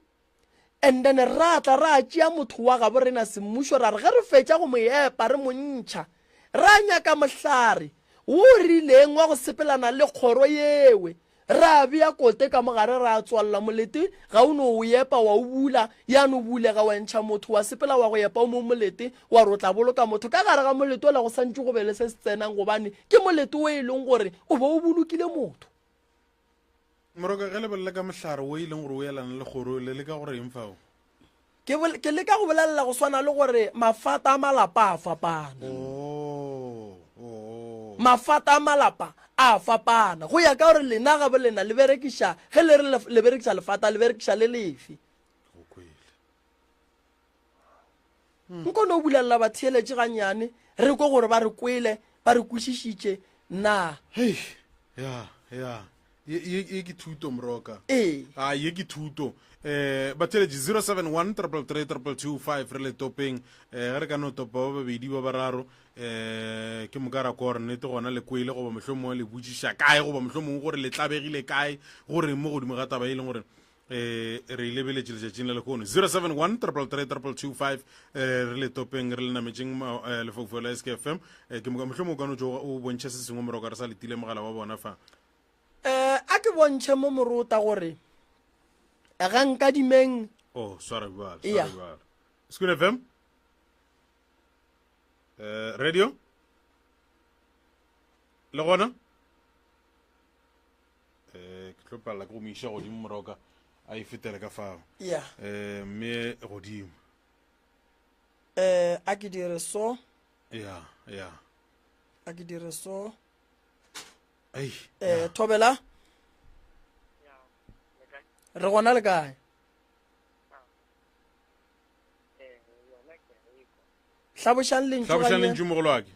and then ra tla ra tšea motho wa gabo rena semmušo ra re ge re fetša go mo epa re montšha ra nyaka mohlare wo rileng wa go sepelana le kgoro yewe ra bea kote ka mogare ra tswalela molete ga o no o epa wa o bula ya no bulega wa ntšha motho wa sepela wa go epa o mo molete wa re o tla boloka motho ka gare ga molete o la go santse go be le se se tsenang gobane ke molete o e leng gore o be o bolokile motho moroka ge lebelela ka mohlare o e leng gore o elana le kgoro le le ka gore eng fao ke le ka go bolelela go swana le gore mafata a malapa a fapana mafata a malapa a fapana go ya ka gore lena gabe lena le berekiša ge le berekiša lefata le berekiša le lefe nkone o bulelela batheeletše ganyane re ko gore ba re kwele ba re kwešišitše na ya ye ke thuto moroka ye ke thuto batheletše 071 333 re le topeng ge re ka no topa ba babedi ba bararo ke mokara ko gore nnete gona le kwele goba mohlomongwe le botšiša kae goba mohlomongwe gore le tlabegile kae gore mo godimo ga taba e leng gore re lebeletše letšatšing le lekono 071 333 re le topeng re le nametšeng lefaufo la SKFM ke mohlomongwe ka notse o bontšha se sengwe moroka re sa letile mogala wa bona fa a ke bontšhe mo morota gore ga nka dimeng School FM radio le gona ke tlo palela ke go moiša godimo moroka a e fetele ka fao mme godimo a ke dire so a ke dire so Thobela re gona le kae hlabošang lentšu mogolo wake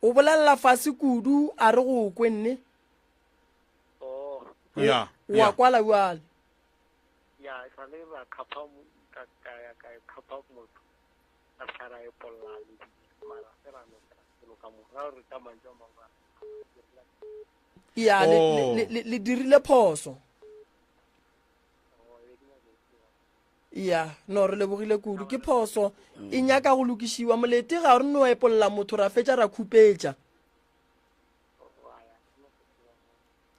o bolelela fase kudu a re go kwenne wa kwala bjale ya le dirile phoso ya no re lebogile kudu ke phoso e nyaka go lokišiwa molete ga re no epolola motho ra fetša ra khupetša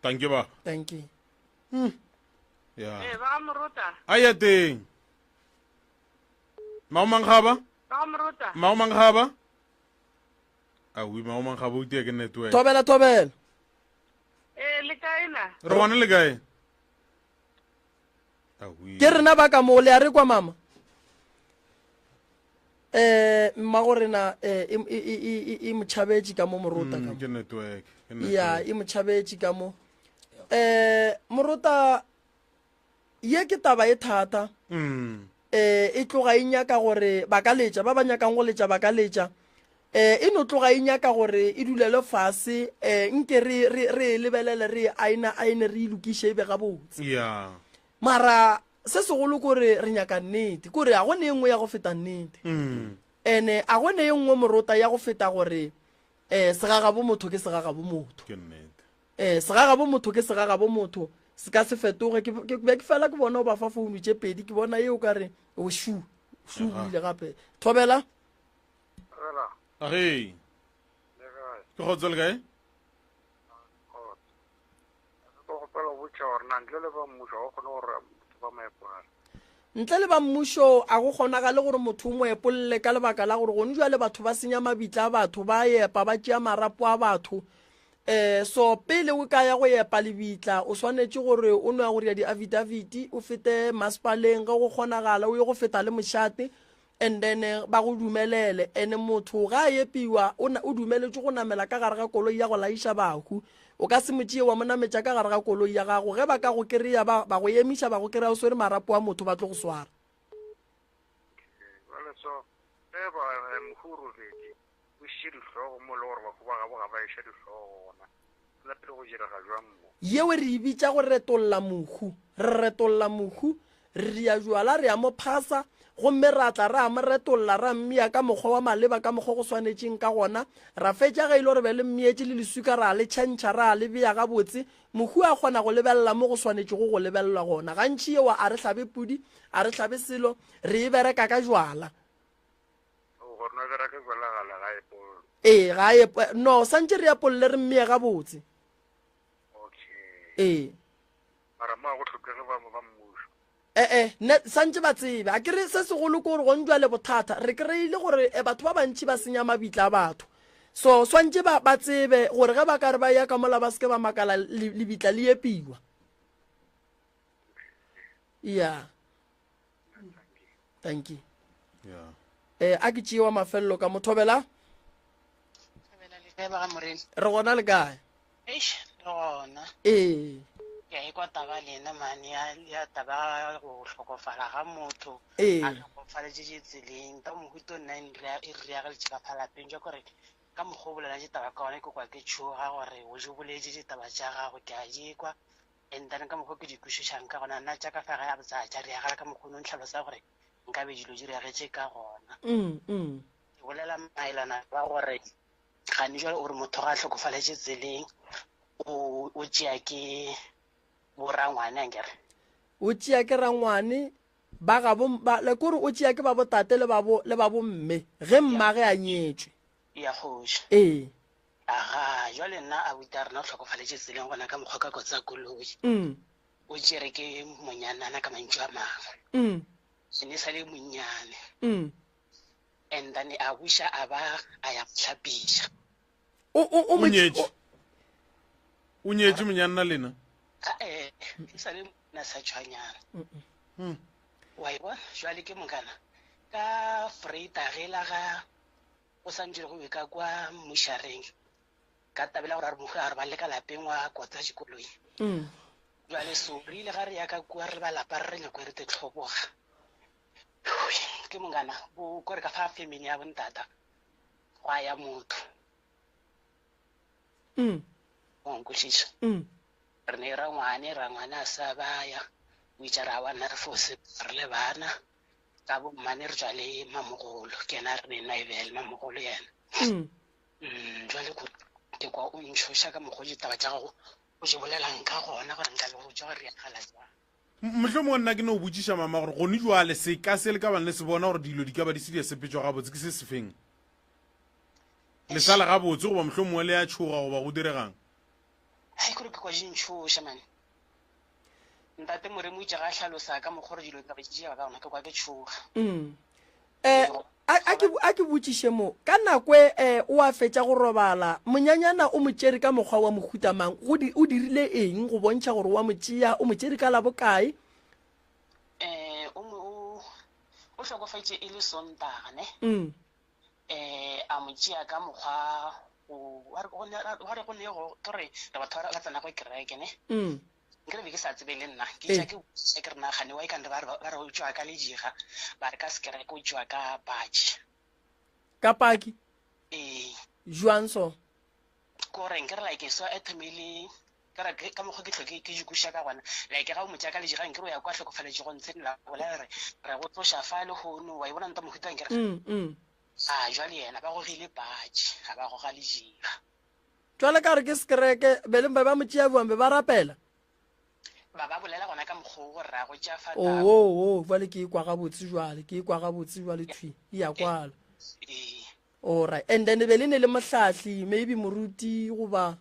thank you ba thank you ba morota a ya teng maomangaba awi maomangaba o tia ke network Thobela le kaena re gona le kae ke rena ba ka mo le a re kwa mama mmagorena e motšhabetše ka mo morota ka ke network ya e motšhabetše ka mo morota ye ke taba e thata e tloga e nyaka gore ba ka letša ba ba nyakang go letša ba ka letša e no tloga e nyaka gore e dulele fase nke re lebelele re aine re ilokiše ebe ga botse ya mara se segolo kore re nyaka nnete kore a gone e nngwe ya go feta nnete ene a gone e nngwe morota ya go feta gore segagabo motho ke segagabo motho ke nnete segagabo motho ke segagabo motho se ka se fetoge ke fela ke bona o ba fa founu tše pedi ke bona eo ka re o shu buile gape thobela age ke kgotsa le kae ntle le ba mmušo a go kgonagale gore motho o mo epolele ka lebaka la gore gone jwa le batho ba senya mabitla a batho ba epa ba tšea marapo a batho so pele o ka ya go epa lebitla o swanetše gore o no ya gore ya di-affidaviti o fete maspaleng ga go kgonagala o ye go feta le mošate and then ba go dumelele ene motho ga a epiwa o dumeletše go namela ka gare ga koloi ya go laiša bahu o ka se motšee wa monametša ka gare ga koloi ya gago ge ba ka go kry-a ba go emiša ba go kry-a o swere marapo a motho ba tlo go swara yeo re e bitša go retolola mohu re retolola mohu re ya jwala re ya mo phasa gomme ra tla ra mo retolola ra mmea ka mokgwa wa maleba ka mokgwa go swanetšeng ka gona ra fetša ga ile gore be le mmeetse le lesuka ra le tšhentšha ra le bea ga botse mohu a kgona go lebelela mo go swanetše go lebelelwa gona gantši ewa a re hlabe pudi a re hlabe selo re e bereka ka jwala ga no santše re yapolole re mmea ga botse santse ba tsebe a kere se segolo ke gore go njwa le bothata re kry-ile gore batho ba bantši ba senya mabitla a batho so swantse ba tsebe gore ge ba ka re ba ya ka mola ba seke ba makala lebitla le epiwa ya thank you a ke tšewa mafelelo ka mothobela re gona le kae ke a kwa taba lena mane ya taba go hlokofala ga motho a hlokofaletse tseleng ka mohuto nna e reageletše ka phalapeng jo kore ka mokgobolela ditaba ka gone ke kwa ke tšhoga gore o je boletse ditaba tša gago ke a jekwa and then ka mokgwa ke di kwešišang ka gona nna tša ka fa ga ya botsaja reagela ka mokgwa o ntlhalosa gore nka be dilo di reagetše ka gona ke bolela maelana ba gore gane jale ore motho ga a hlokofaletse tseleng o tšea ke borangwane ankere o tšea ke rangwane ba gabo le kore o tšea ke ba botate le ba bomme ge mmage a nyetšwe ya kgoši aga jwale nna a buta rena o hlokofaletse tseleng gona ka mokgwa ka kotsa koloi o tšere ke monyanana ka mantšu a mangwe ene sa le monnyane and then a buša a ba a ya hlapiša o nyetše monyanana lena e sa le na sa tshwanyana wa e bona jwale ke mokana ka freita ge la ga o santšele go be ka kwa mošareng ka tabela gore a re mogo a re ba le ka lapeng wa kotsa dikoloi jwale so re ile ga re ya ka kua re ba lapa re nyako re te tlhoboga ke mokana kore ka fa family ya bontata go a ya motho onkwešiša re ne rangwane a sa baya o itša ra wana re fose re le bana ka bommane re tswa le mamogolo ke ena re ne naebele mamogolo yena jwale ke kwa o ntšhoša ka mokgwa ditaba tša gago o je bolelang ka gona gore nka be go tša gore re akgala jang mohlomongwe nna ke ne o botšiša mama gore gone jwale se ka se le ka bane le se bona gore dilo di ka ba di se di sepetšwa gabotse ke se sefeng le sala gabotse goba mohlomongwe le ya tšhoga goba go diregang hai kore ke kwa dintšhoša mane ntate moremo itša ga a hlalosa ka mokgwa gore dilo ka ba tšea ka gona ke kwa ke tšhoga a ke botšiše mo ka nakwe o a fetša go robala monyanyana o motšere ka mokgwa wa mohutamang o dirile eng go bontšha gore wa motšea o motšere ka la bokae o hlokofetše e le sontagane a motšea ka mokgwa wa re go ne gore re batho ba tsena go kereke ne nkere be ke sa tsebe le nna ke tša ke re nagane wa ikante ba re o tšwa ka lediga ba re ka sekereke o tšwa ka patši ka paki jwang so ko reng ke re like so ethemile ka mokgwa ke tlhoke ke jikuša ka gona like ga o motse ka le jigang ke re ya kwa tlhokofaletše go ntse la bola re go tloša fa le hono wa ibona nta mohutang ke re jwale yena ba gogile patši ga ba goga le jiga jwale ka re ke sekereke beleng ba mo tšea buambe ba rapela ba bolela gona ka mokgwa gore ra go tša fa jwale ke ikwa gabotse jwale thwi ya kwala alright and then be le ne le mohlahli maybe moruti goba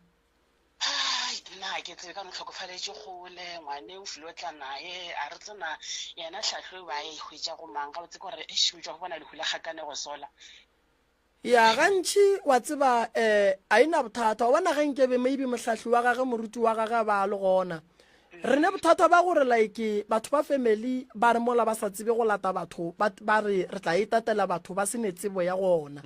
nna ke tsebe ka motlhokofaletše gole ngwane o file o tla naye a re tsena yena tlhatlho ba e hwetša go mang ga botse ke gore šoja go bona lehula gakane go sola ya gantši wa tseba a ena bothata wa bona ge nkebe maybe mohlahli wa gage moruti wa gage ba le gona re ne bothata ba gore like batho ba family ba re mola ba sa tsebe go lata batho ba re tla itatela batho ba se ne tsebo ya gona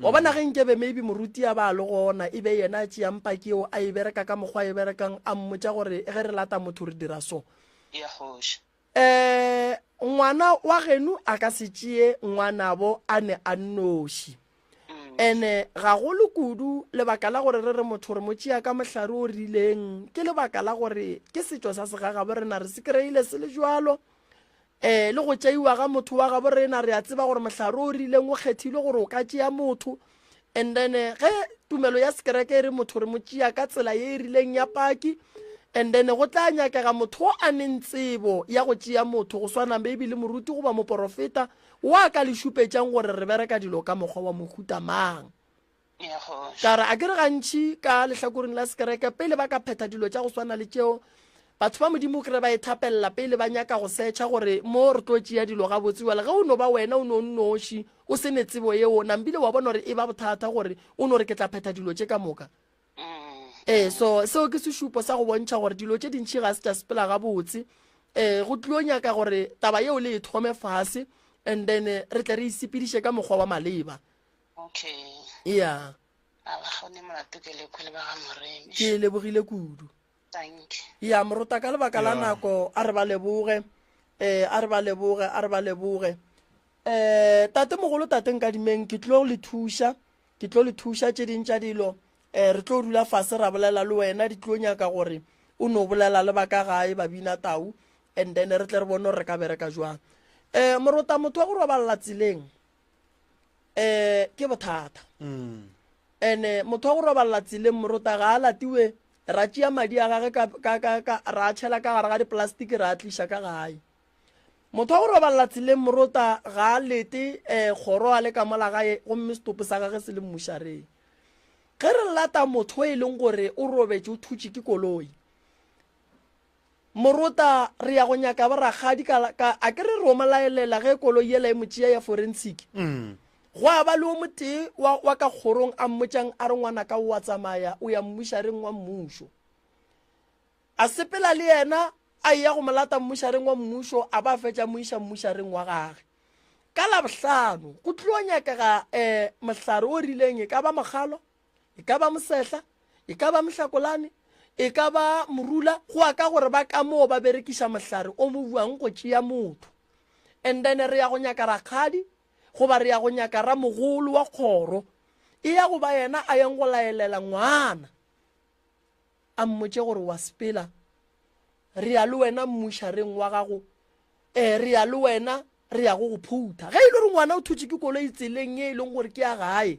wa bona ge nkebe maybe moruti ya ba le gona e be yena tšea mpaki eo a e bereka ka mokgwa e berekang a mmotša gore ge re lata motho re dira so ngwana wa geno a ka se tšee ngwanabo a ne a nnoši ene ga go le kudu lebaka la gore re re motho re motšea ka mohlare o rileng ke lebaka la gore ke setšo sa segagabo re na re se kry-ile se le jwalo le go tšeiwa ga motho wa gabo re na re a tseba gore mohlare o rileng o kgethile gore o ka tšea motho and then ge tumelo ya sekereke e re motho re motšea ka tsela ye e rileng ya paki and then go tla nyakega motho o a neng tsebo ya go tšea motho go swana maybe le moruti goba moprofeta wa ka le šupetšang gore re bereka dilo ka mokgwa wa mohuta mang ka re a ke re gantši ka lehlakoreng la sekereke pele ba ka phetha dilo tša go swana le tšeo batho ba modimo kry ba ethapelela pele ba nyaka go setšha gore mo re tlo tšea dilo ga botsiwala ge o no ba wena o no nnoši o se ne tsebo yeo nambile wa bona gore e ba bothata gore o no re ke tla phetha dilo tše ka moka so seo ke sešupo sa go bontšha gore dilo tše dintšhi ga se tša sepela ga botse go tlilo nyaka gore taba yeo le e thome fase and then re tle re isepediše ka mokgwa wa maleba ke lebogile kudu ya morota ka lebaka la nako a re ba leboge tate mogolo tateng ka dimeng ke tlo le thuša tše ding tša dilo re tlo dula fase ra bolela le wena di tlo nyaka gore o no bolela le baka gae ba bina tau and then re tle re bone gore re ka bereka jwang morota motho wa go roballa tseleng ke bothata ene motho wa go roballa tseleng morota ga a latiwe ra tšea madi a gage ra tšhela ka gare ga dipolastiki ra tliša ka gae motho wa go roballa tseleng morota ga a lete kgoro a le ka mola gae gomme setopo sa gage se le mmušareng ge re lata motho e leng gore o robetse o thutše ke koloi morota re ya go nyaka baragadi a ke re romolaelela ge koloi yela e motšea ya forensic go a ba le o motee wa ka kgorong a mmotšang a re ngwana ka wa tsamaya o ya mmušareng wa mmušo a sepela le yena a ya go molata mmušareng wa mmušo a ba fetša moiša mmušareng wa gage ka labohlano go tlilo nyakega mohlare o rileng e ka ba mogalo e ka ba mosehla e ka ba mohlakolane e ka ba morula go a ka gore ba ka moo ba berekiša mohlare o mo buang go tšea motho and then re ya go nyaka rakgadi goba re ya go nyaka ra mogolo wa kgoro e ya go ba yena a yang go laelela ngwana a mmotše gore wa sepela re ya le wena mmušareng wa gago re ya le wena re ya go phutha ge e le gore ngwana o thutše ke koloi tseleng e leng gore ke ya gae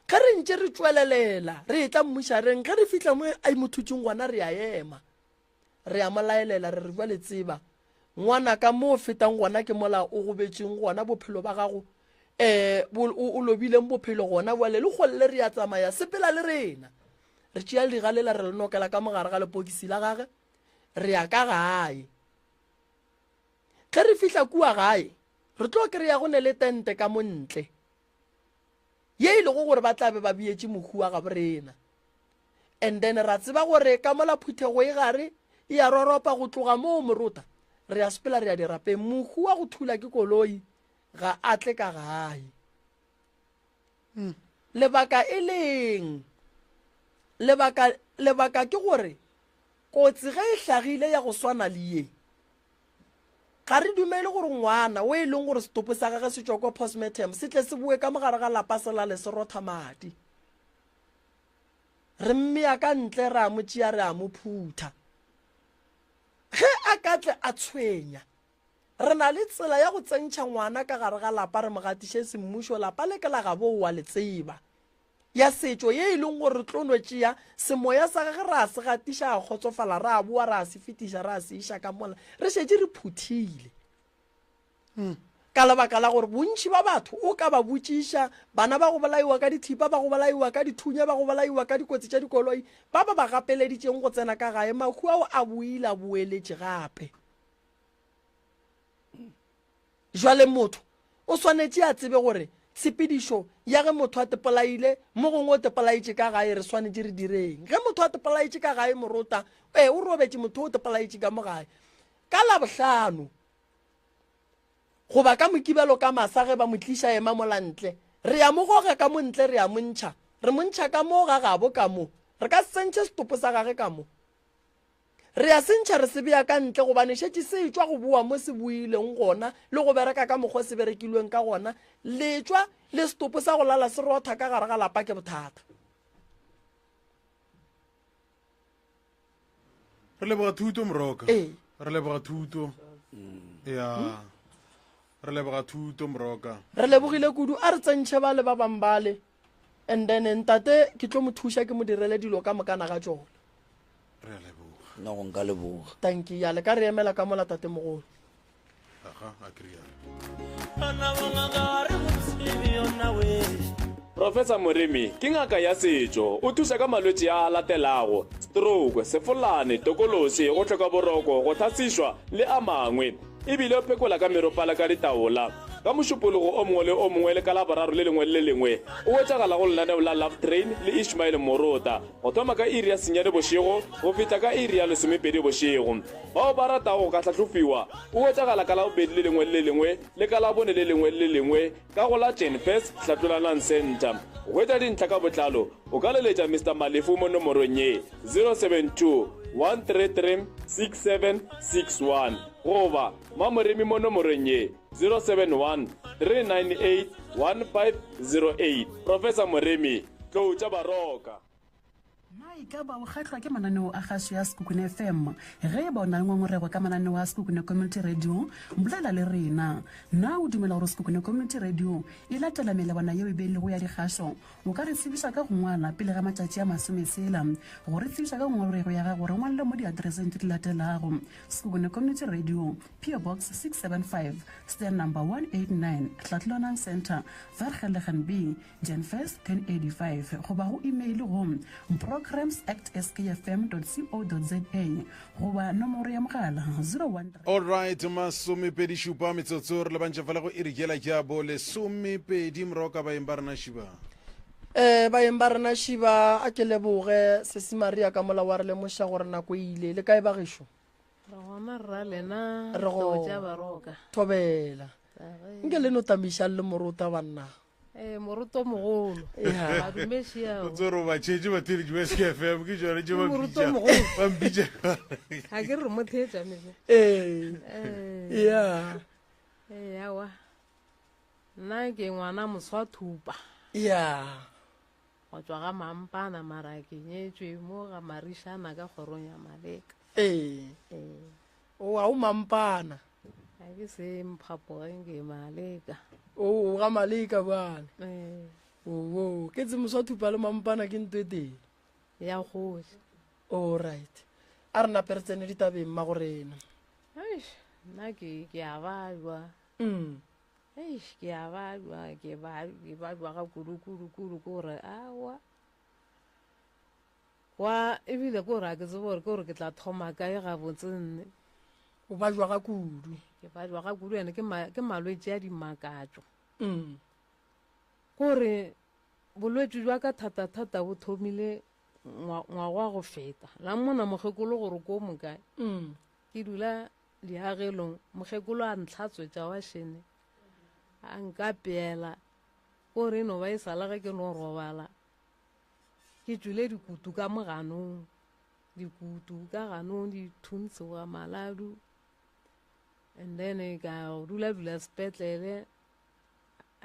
ge re ntše re tswelelela re tla mmušareng ge re fitlha mo a mothutšeng ngwana re a ema re a molaelela re bua le tseba ngwana ka mo fetang gona ke mola o gobetseng gona bophelo ba gago o lobileng bophelo gona boale le golle re ya tsamaya sepela le rena re tšea le digalela re le nokela ka mogare ga lepokisi la gage re ya ka gae ge re fihla kua gae re tlo kry-a go ne le tente ka montle ye e lego gore ba tlabe ba bietše mohu wa gabo rena and then ra tseba gore ka mola phuthego e gare e ya roropa go tloga moo morota re ya sepela re ya dirapeng mohu wa go thula ke koloi ga a tle ka gae lebaka e leng lebaka ke gore kotsi ge e hlagile ya go swana le ye ga re dumele gore ngwana o e leng gore setopo sa gage se tswa ko postmortem se tle se bue ka mogare ga lapa se la le se rotha madi re mme ya ka ntle re a mo tšea re a mo phutha ge a ka tle a tshwenya re na le tsela ya go tsentšha ngwana ka gare ga lapa re mo gatiše semmušo lapa le ke la gabo wa le tseba ya setšo ye e leng gore re tlono tšea semoya sa gage re a se gatiša a kgotsofala re a boa re a se fetiša re a se iša ka mola re šetše re phuthile ka lebaka la gore bontši ba batho o ka ba botšiša bana ba go bolaiwa ka dithipa ba go bolaiwa ka dithunya ba go bolaiwa ka dikotsi tša dikoloi ba ba ba gapeleditšeng go tsena ka gae mahu ao a boile a boeletše gape jwale motho o swanetše a tsebe gore sepedišo ya ge motho a tepolaile mo gongwe o tepolaitše ka gae re swanetše re direng ge motho a tepolaitše ka gae morota o robetše motho o tepolaitše ka mo gae ka labohlano goba ka mokibelo ka masa ge ba mo tliša ema molantle re ya mo goga ka montle re ya montšha re montšha ka mo ga gabo ka mo re ka sentše setopo sa gage ka mo re ya sentšha re se beya ka ntle gobane šetše se tšwa go boa mo se buileng gona le go bereka ka mokgwa se berekilweng ka gona le tšwa le setopo sa go lala se rotha ka gare ga lapa ke bothata re leboga thuto moroka re leboga thuto ya re leboga thuto moroka re lebogile kudu a re tsentšhe ba le ba bambale and then ntate ke tlo mo thuša ke mo direle dilo ka mokana ga tsone re a leboga nna go nka leboga thank you ya le ka re emela ka mola tate mogolo aga a kry Professor Moremi ke ngaka ya setšo o thusa ka malwetse a latelago stroke sefolane tokolosi go tlhoka boroko go thasišwa le a mangwe ebile o phekola ka meropala ka ditaola ka mošupologo o mongwe le o mongwe le ka laboraro le lengwe le lengwe o wetsagala go lenaneo la Love Train le Ishmael Morota go thoma ka iri ya senyane bošego go feta ka iri ya lesomepedi bošego bao ba ratago ka tlhatlhofiwa o wetsagala ka labobedi le lengwe le lengwe le ka labone le lengwe le lengwe ka go la Jenfest Tlhatlolanang Center go etsa dintlha ka botlalo o ka leletša Mr. Malefu mo nomorong ye 072 133 6761 goba Mamoremi mo nomorong ye 071 398 1508 Professor Moremi tloutša baroka e ka ba o kgatlhwa ke mananeo a gaso ya Sekhukhune FM ge e ba o na le ngongorego ka mananeo a Sekhukhune Community Radio mbolela le rena na o dumela gore Sekhukhune Community Radio e latela melawana yeo e beilego ya digaso o ka re tsebiša ka go ngwala pele ga matšatši a 40 go re tsebiša ka ngongorego ya gago re ngwalele mo diadreseng tse di latelago Sekhukhune Community Radio PO Box 675 stand number 189 Tlhatlolanang Center Vergelegen B Jenfest 1085 go ba go email go programs@skfm.co.za goba nomoro ya mogala 013 alright masomepedi-šupa metsotso re le bantšha fela go irikela jabo lesomepedi moroka baeng ba rena šiba baeng ba rena šiba a ke leboge sesimaria ka mola wa re lemoša gore nako ile le kae bagešo re go thobela nke le no tamiša le morota banna moruto mogolo Ya. badumesi yao tsoro ba tšhetše batheletši ba SKFM ke jone tše moruto mogolo bampitša ga ke re motheetša mese ya yawa nna ke ngwana moswa thupa ya go tswa ga mampana mara ke nyetswe mo ga marišana ka kgorong ya maleka o a o mampana ga ke se mphapoge ke maleka o ga maleka bana o ke tse moswa thupa le mampana ke nto e teng ya kgoši all right a re nape re tsene ditabeng ma go rena nna ke a balwa ke a balwa ke balwa ga kudu-kudu-kudu ke gore awa wa ebile ke gore a ke tsebo gore ke gore ke tla thoma kae ga botsenne o ba jwa ga kudu ke balwa ga kudu ene ke malwetse a dimakatso gore bolwetse jwa ka thata-thata bo thomile ngwaga go feta la mona mogekolo gore ko mokae ke dula diagelong mogekolo a ntlhatswetša wa šene a nka peela gore eno ba e salaga ke no robala ke tswile dikutu ka moganong dikutu ka ganong di thuntse ga maladu and then ka dula sepetlele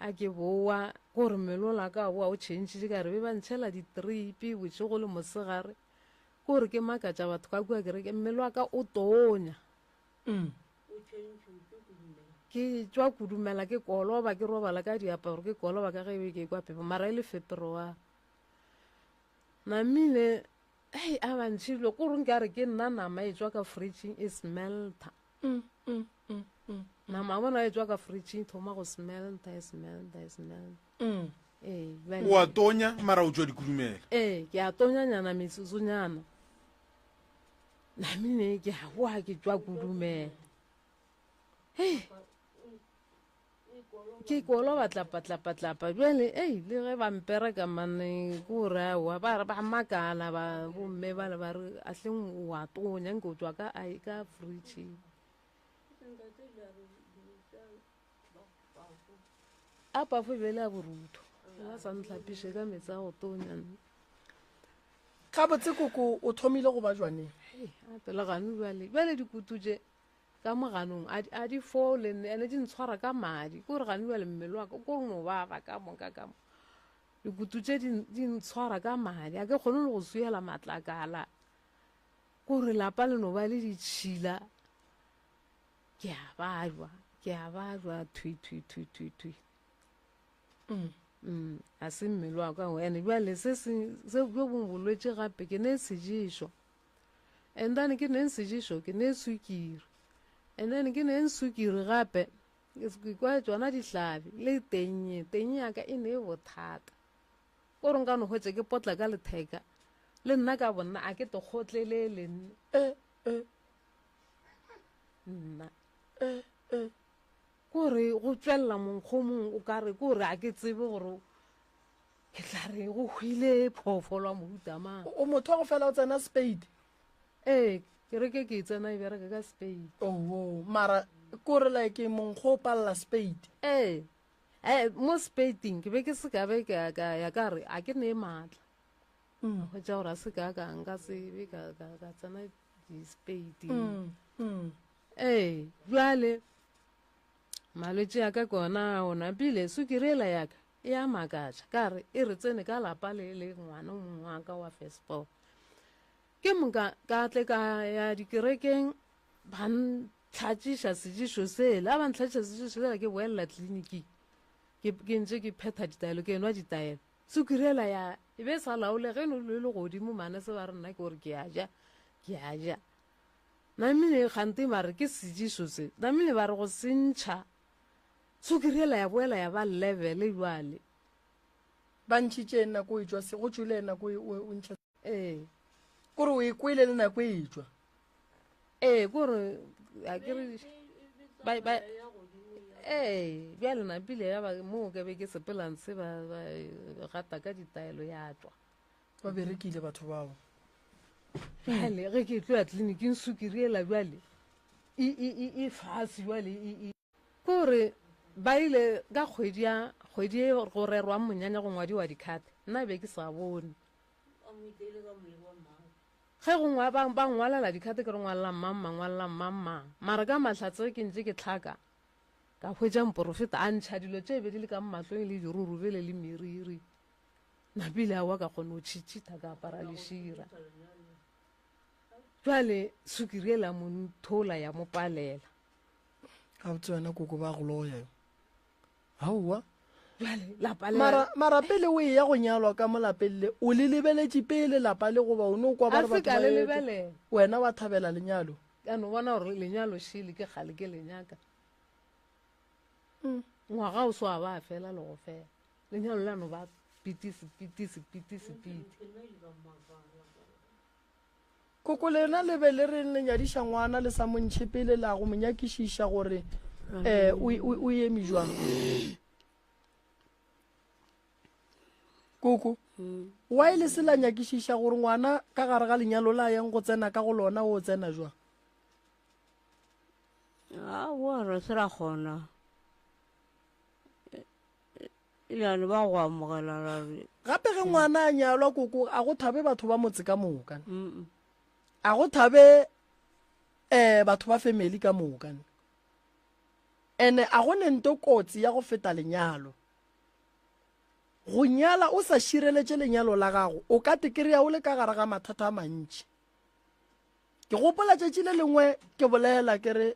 a ke boa gore mmele la ka boa o change ka re be ba ntšhela di-trip which go le mosegare gore ke makatša batho ka kua kere ke mmele wa ka o tonya ke tswa kudumela ke koloba ke robala ka diaparo ke koloba ka ge be ke kwa pepa mara e le February namile hey a bantšhilo gore nka re ke nna nama e tswa ka fridging e smelter nama bona e tswa ka fridging thoma go smelter wa tonya mara o tswa dikudumela ke a tonyanyana metsutsonyana namile ke a boa ke tswa kudumela ke kolo ba tlapa jwale le ge ba mpereka mane kore wa ba makala ba bomme ba le ba re a hleng wa tonya nke o tswa ka ai ka fridge a pafo bele a boruto ba sa ntlhapiše ka metsi a go tonya ka botse koko o thomile go ba jwaneng pele gane bjale dikutu tše ka moganong a di fole ene di ntshwara ka madi kore gane bjale mmele wa ka kore no baba ka moka ka mo dikutu tše di ntshwara ka madi a ke kgone le go suela matlakala kore lapa le no ba le ditšhila ke a bajwa thui a se mmele wa ka ene bjale se bjo bolwetše gape ke ne sejišo and then ke ne sejišo ke ne sukiri and then ke ne sukiri gape ke kwa tsona dihlabi le tenye ya ka e ne bothata gore nka no hwetse ke potla ka letheka le nna ka bona a ke to khotlelele nna gore go tswella monkgomong o ka re gore a ke tsebe gore ke tla re go hwile phofolo a mohutamang o motho go fela o tsena spade ke re ke tsena e bereka ka spade mara kore like monkgo o palela spade mo spading ke be ke se ka be ya ka re a ke ne maatla go tša gore a se ka nka sebe ka tsena di-spading jwale malwetse ya ka kona ona pile sukirela ya ka e a makatša ka re e re tsene ka lapa le ngwana mongwe wa ka wa firstborn ke moka ka tle ka ya dikerekeng ba ntlhatšiša sejišo sele a ba ntlhatšiša sejišo sele ke boelela tleliniki ke ntse ke phetha ditaelo ke nwa ditaelo sukirela ya e be sa laole ge no le godimo mane se ba re nna ke gore ke a ja namile kgante mare ke sejišo se namile ba re go sentšha sukirela ya boela ya ba level jwale ba ntšhitše nako e tswa se go tšwile nako o ntšha kore o e kwele le nako e tswa kore a kere bjale napile ya ba mo ke be ke sepelang se ba gata ka ditaelo ya tswa ba berekile batho bao bjale ge ke tloya tleliniking sukiriela bjale e fase bjale kore ba ile ka kgwedi e go rerwang monyanya go ngwadiwa dikhate nna be ke sa bone ge gongwe ba ngwalela dikhate ke re ngwalelang mang mara ka mahlatse ke ntse ke tlhaka ka hwetša mporofeta a ntšha dilo tše be di le ka mmatlong le diruru bele le meriri napile a wa ka kgone o tšhitšhitha ka apara lešira jwale sukiriela monthola ya mo palela ga botse wena koko ba go loya yo gaowa mara pele o e ya go nyalwa ka mo lapeng le o le lebeletše pele lapa le goba o ne o kwa ba re wena wa thabela lenyalo ka no bona gore lenyalo šile ke kgale ke lenyaka ngwaga o se wa ba fela le go fela lenyalo le ano ba piti koko lena le be le re lenyadiša ngwana le sa montšhe pele la go monyakišiša gore o eme jwang koko wa e le se la nyakišiša gore ngwana ka gare ga lenyalo la yang go tsena ka go lona o tsena jwang re se ra kgona ilane ba go amogela gape ge ngwana a nyalwa koko a go thabe batho ba motse ka moka a go thabe batho ba family ka moka ene a go nento kotsi ya go feta lenyalo go nyala o sa šireletše lenyalo la gago o ka tekereya o le ka gare ga mathata a mantši ke gopola tšatši le lengwe ke bolela ke re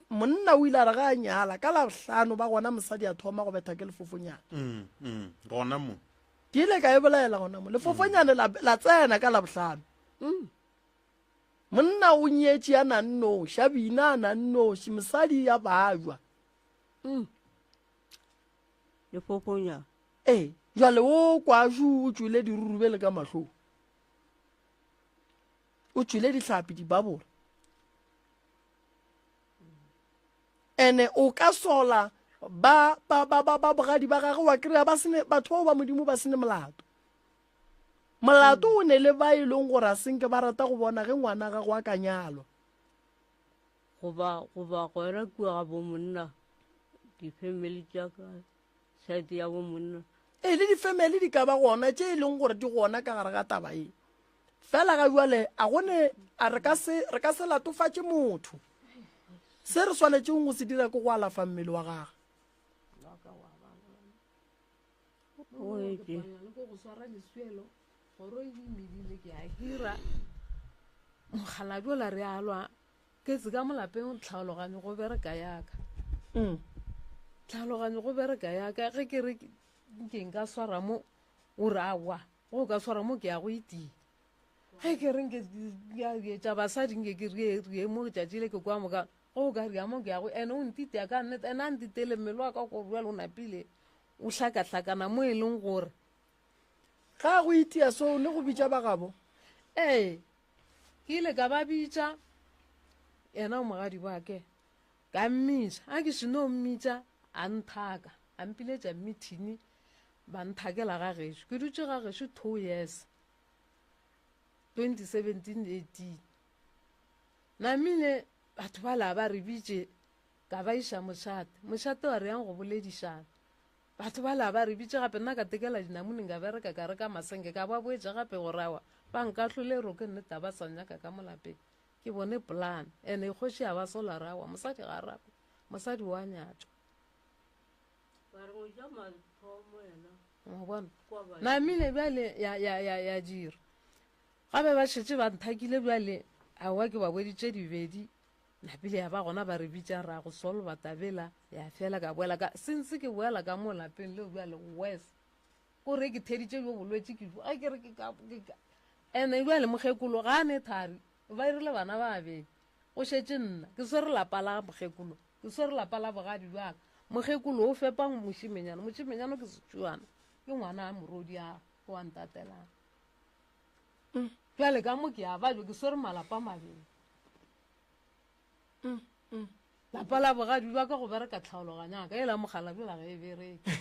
monna o ile a re ga a nyala ka labohlano ba gona mosadi a thoma go betha ke lefofonyana gona mo ke ile ka e bolela gona mo lefofonyane la tsena ka labohlano monna o nyetše a nannoši a bina a nannoši mosadi ya bajwa lefofonyana jale o kwaju o tswile dirurube le ka mahlong o tswile dihlapi dibabora ene o ka sola ba bogadi ba gage wa kry-a batho bao ba modimo ba sene molato o ne le ba e leng gore a senke ba rata go bona ge ngwana gago a ka nyalwa goba go era kua ga bomonna di-family tša ka side ya bomonna le di-family di ka ba gona tše e leng gore di gona ka gare ga taba e fela ga jale a gone a re ka se latofatše motho se re swanetšeng go se dira ke go alafa mmele wa gage mogalabi o la re alwa ke tse ka molapeng tlhaologanye go bereka yaka tlhaologanye go bereka yaka ge ke re ke nka swara mo o re awa go ka swara mo ke ya go itia ge ke reng ke tša basadi nke ke rie mo tšatši le ke kwa moka go ka ria mo ke ya go ene o ntitea ka nnete ene a ntitele mmele wa ka go bjale o napile o hlakahlakana mo e leng gore ga go itia so ne go bitša bagabo ke ile ka ba bitša ena o mogadi wake ka mmitša a ke seno mmitša a nthaka a mpiletša mmithini ba nthakela ga gešo ke dutše ga gešo 2 years 2017-18 namile batho ba la ba re bitše ka ba iša mošate wa re yang go boledišana batho ba la ba re bitše gape nna ka tekela dinamone nka bereka ka reka masenke ka ba boetša gape go rawa ba nkahlole ro ke nnete ba sa nyaka ka molapeng ke bone plan ene kgoši a ba sola rawa mosadi ga rape mosadi wa nyatšwa namile bjale ya dira gape ba šetse ba nthakile bjale awa ke ba boditše dibedi napile ya ba gona ba re bitša ra go solva tabela ya fela ka boela ka since ke boela ka mo lapeng leo bjale west kore ke theditše jo bolwetse ke a ke re ke ene bjale mogekolo ga a ne thari ba irile bana ba babedi go šetse nna ke swere lapa la mogekolo ke swere lapa la bogadi bjaka mogekolo o fepa mošimenyana ke setšuana ke ngwana a morodi a go a ntatelang bjale ka mo ke a bajo ke swere malapa mabedi lapa la bogadi ba ka go bereka tlhaologanyaka e la mogala bjela ge e bereke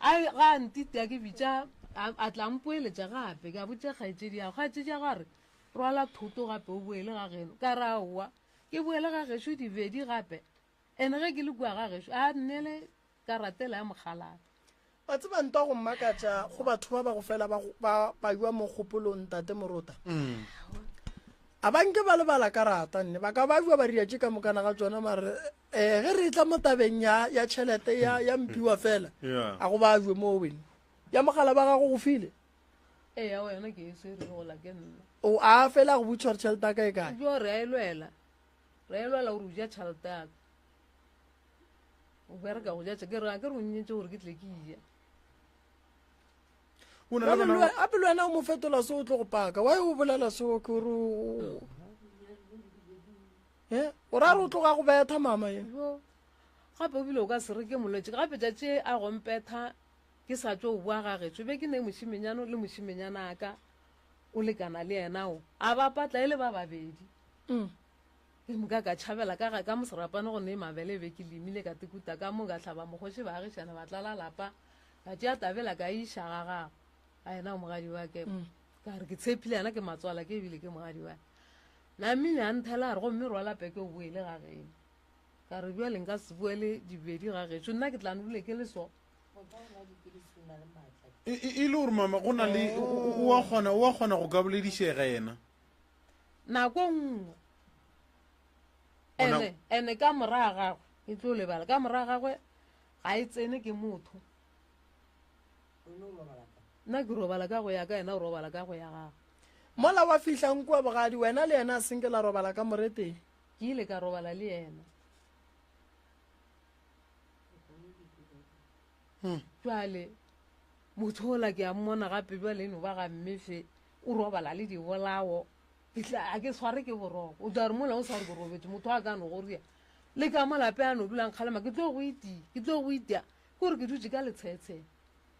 ga ntitea ke bitša a tla mpoeletša gape ka botša kgaetšedi yago kgaetšedi ya gore rwala thoto gape o boele ga geno ka ra owa ke boele ga gešo dibedi gape ene ge ke le kua ga gešo a nnele karatela ya mogalaga ba tseba ntwa go mmakatša go batho ba ba go fela ba jwa mo kgopolong tate morota a banke ba lebala karata nne ba ka ba jwa ba riatše ka mokana ga tsona mare ge re tla mo tabeng ya tšhelete ya mpiwa fela a go ba jwe mo wene ya mogala ba gago go file ya wena ke e swere go la ke nna o a fela go butša gore tšhelete a ka e kae jo re a elwela gore o ja tšhelete yaka o bereka go jatša ke re o nnyetse gore ke tle ke iya ape le wena o mo fetola se o tlo go paka wa o bolela seo ke gore o ra re o tloga go betha mama ye gape o bile o ka se re ke molwetse gape tšatši a gompetha ke sa tšo o boa gagetso be ke ne mošimenyano le mošimenyana aka o lekana le yena o a ba patla e le ba babedi ke moka ka tšhabela ka moserapane go ne mabele be ke lemile ka tekuta ka mo ka tlhaba mokgoši ba agišana ba tlala lapa ka tšea tabela ka iša ga gago a yena o mogadi wa ke ka re ke tshepile yana ke matswala ke ebile ke mogadi wa namile a nthela a re gomme rwala peke o boele ga geno ka re bjale nka se boele dibedi ga getso nna ke tlanodule ke le so e le gore mama go na le o a kgona go ka boledišega ena nako nngwe ene ka moraga gagwe ke tlo lebala ka mora gagwe ga e tsene ke motho nna ke robala ka go ya ka ena o robala ka go ya gago mola wa fihlang kua bogadi wena le yena a senkela robala ka moreteng ke ile ka robala le yena jwale motho ola ke a mmona gape jwale eno ba ga mmefe o robala le dibolao a ke tshware ke boroko o tla re mola o sa re ke robetse motho a ka no goria le ka malape a no dulang kgalema ke tlo go itia kore ke dutse ka letshetshe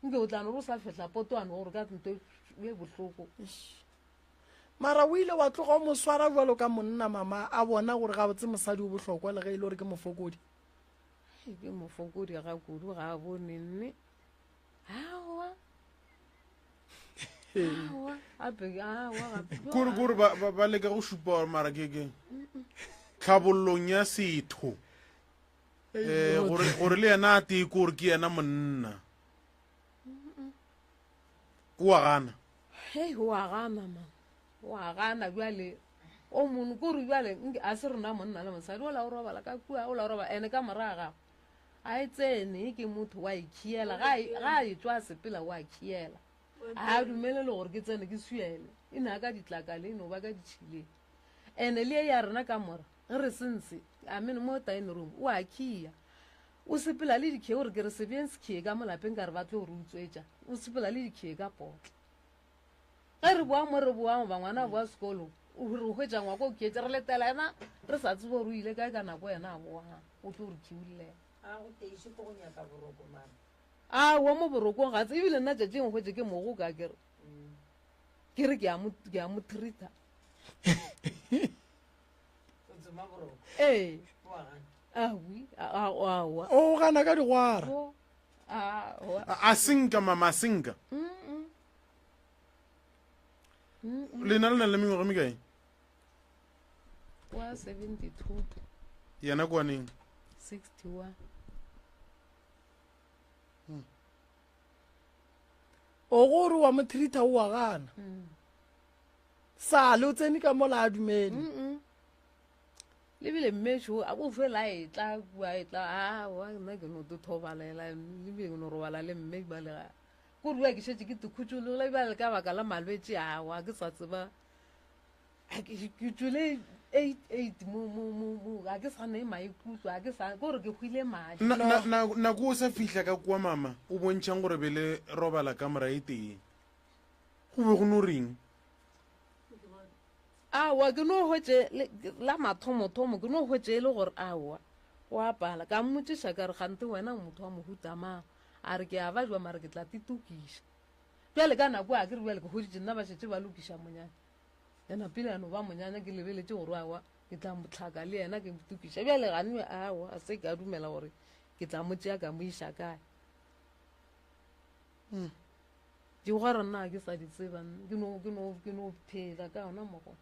nke o tla no re o sa fetla potoano gore ka nto e botlhoko mara o ile wa tloga o mo swara jalo ka monna mama a bona gore ga botse mosadi o bohlokwa le ge e le gore ke mofokodi ke mofokodi ga kudu ga a bone nne awa kore ba leka go supa mara ke tlhabollong ya setho gore le yena a tee kore ke yena monna wa gana wa gana ma wa gana jwale o mono kore jwale a se rena monna le mosadi o la o robala ka kua o la o robala ene ka moraga a e tsene ke motho wa ikhiela ga a etswa sepela wa khiela a dumele le gore ke tsene ke suele e ne a ka ditlakale eno ba ka ditšhileng ene le e ya rena ka mora ge re sense amen mo tine room o a khia o sepela le dikhie gore ke re sebeng sekhie ka molapeng ka re batle gore o utswetša o sepela le dikhie ka potla ge re boa mo re boamo ba ngwana boa sekolo re hwetša ngwako o kietse re letela ena re sa tsebo gore o ile kae ka nako ena a boang o tlo re khiulela wa mo borokong ga tse ebile nna tšatšeng hwetse ke mogo ka ke re ke a mo treata ee awa o gana ka digwara a senka mama a senka lena le na le mengwaga mekae wa 72 yena kwaneng 61 o gore wa mo treata o wa gana sale o tsene ka mola a dumele lebile mmešo a bo fela a etla awa nna ke no to thobalela lebile ke no robala le mme balega kore wa ke šetse ke tekhutsolola ebale ka baka la malwetse awa ke sa tseba ke tsole 8 mo ga ke sa ne maikutlo a ke sa gore ke hwile madi nako o sa fihla ka kua mama o bontšhang gore be le robala ka mora e teng go be go no reng awa ke no hwetse la mathomothomo ke no hwetse e le gore awa o apala ka mmotšiša ka re gante wena motho wa mohuta mang a re ke a ba jwa mare ke tla titukiša bjale ka nako a ke re bjale ke hoditše nna ba šetse ba lokiša monyana ena pele ano ba monyana ke lebeletse gore awa ke tla motlhaka le yena ke tukiša bjale gane awa a se ke a dumela gore ke tla mo tšea ka mo iša kae di gore nna ke sa di tseba ke no phela ka yona mogo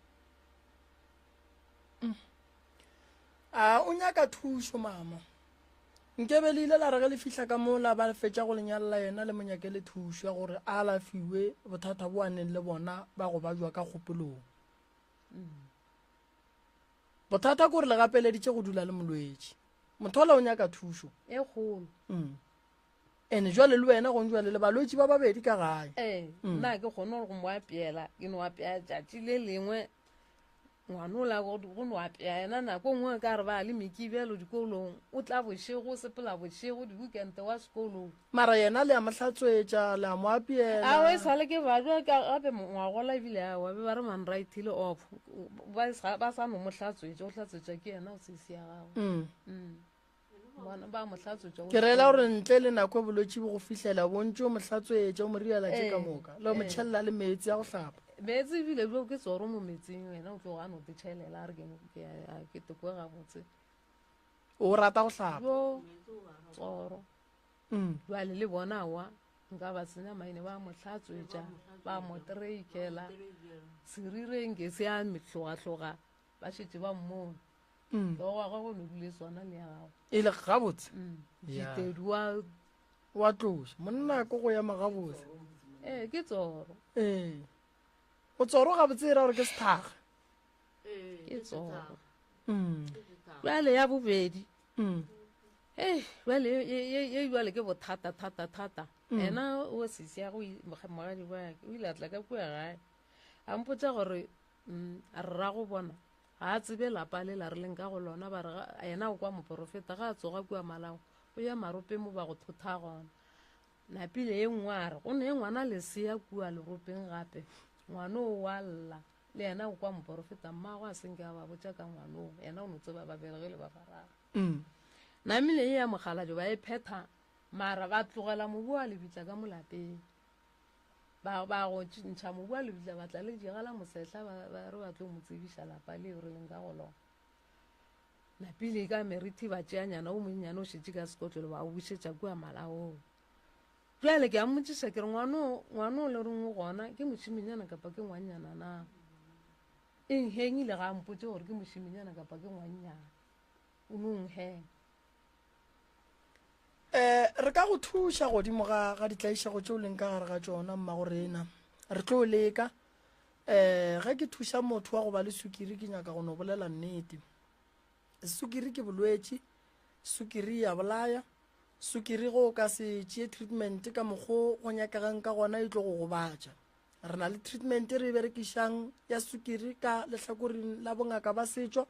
o nyaka thuso mama nke be le ile la re ge le fihla ka mo la ba fetša go lenyalela yena le monyakele thuso ya gore a lafiwe bothata bo a neng le bona ba go ba jwa ka kgopolong bothata kore le gapeleditše go dula le molwetši motho ola o nyaka thuso e kgolo ene jwale le wena gong jwale le balwetši ba babedi ka gae nna ke kgone gore go mo apeela ke no apea tšatši le lengwe ngwana o la go no apea ena nako nngwe ka re ba le mekibelo dikolong o tla bošego o sepela bošego di-weekente wa sekolong mara yena le a mohlatswetša le a mo apeela awa e sale ke bajwa gape ngwagola ebile awa be ba re manraithile off ba sa no mohlatswetša o hlatswetša ke yena o sesi ya gago ba mohlatswetša ke reela gore ntle le nako e bolwetši bo go fihlela bontse o mohlatswetša o mo riala tše ka moka le o mo tšhelela le metsi ya go hlapa metsi ebile jo ke tsoro mo metsing wena o tlo gane o te tšhelela a re ke tekoe gabotse o rata go hlapa jo tsoro jwale le bona wa nka ba senya maine ba mohlatswetša ba mo treikela serireng ke se a metlogatloga ba šetse ba mmone go ga go no dule sona le ya gago e le gabotse ditedi wa tloša monna ko go ema gabotse ke tsoro o tsoro gabotse e ra gore ke sethaga ke tsoro jale ya bobedi jale ye jale ke bothata ena o sisi ya go mogadi ba o ile a tla ka kua gae a mpotsa gore a rra go bona ga a tsebe lapa le la re leng ka go lona ba re ena o kwa moporofeta ga a tsoga kua malao o ya marope mo ba go thotha gona napile ye nngwe a re go ne ngwana lesea kua leropeng gape ngwana o wa lla le ena o kwa moporofeta mmago a senke a ba botsa ka ngwanoo ena o no tseba ba beregile ba bararo namile ye ya mogalajo ba e phetha mara ba tlogela mobu wa lebitla ka molapeng ba go ntšha mobu wa lebitla ba tla le digala mosetla ba re ba tlo mo tsebiša lapa le re leng ka go lona napile ka meriti ba tšeanyana o monnyane o šetse ka sekotlolo ba o bušetša kua malaong jale ke a mmotšiša ke re ngwano le reng o gona ke mošiminyana kapa ke ngwannyana na heng ile ga mpotse gore ke mošiminyana kapa ke ngwannyana o nongheng re ka go thuša godimo ga ditlaišago tšeo leng ka gare ga tšona mmagorena re tlo leka ge ke thuša motho wa go ba le sukiri ke nyaka go no bolela nnete sukiri ke bolwetši sukiri ya bolaya sukiri go ka se tšee treatment ka mokgwa go nyakagang ka gona e tlo go gobatša re na le treatment re berekišang ya sukiri ka lehlakoring la bongaka ba setšo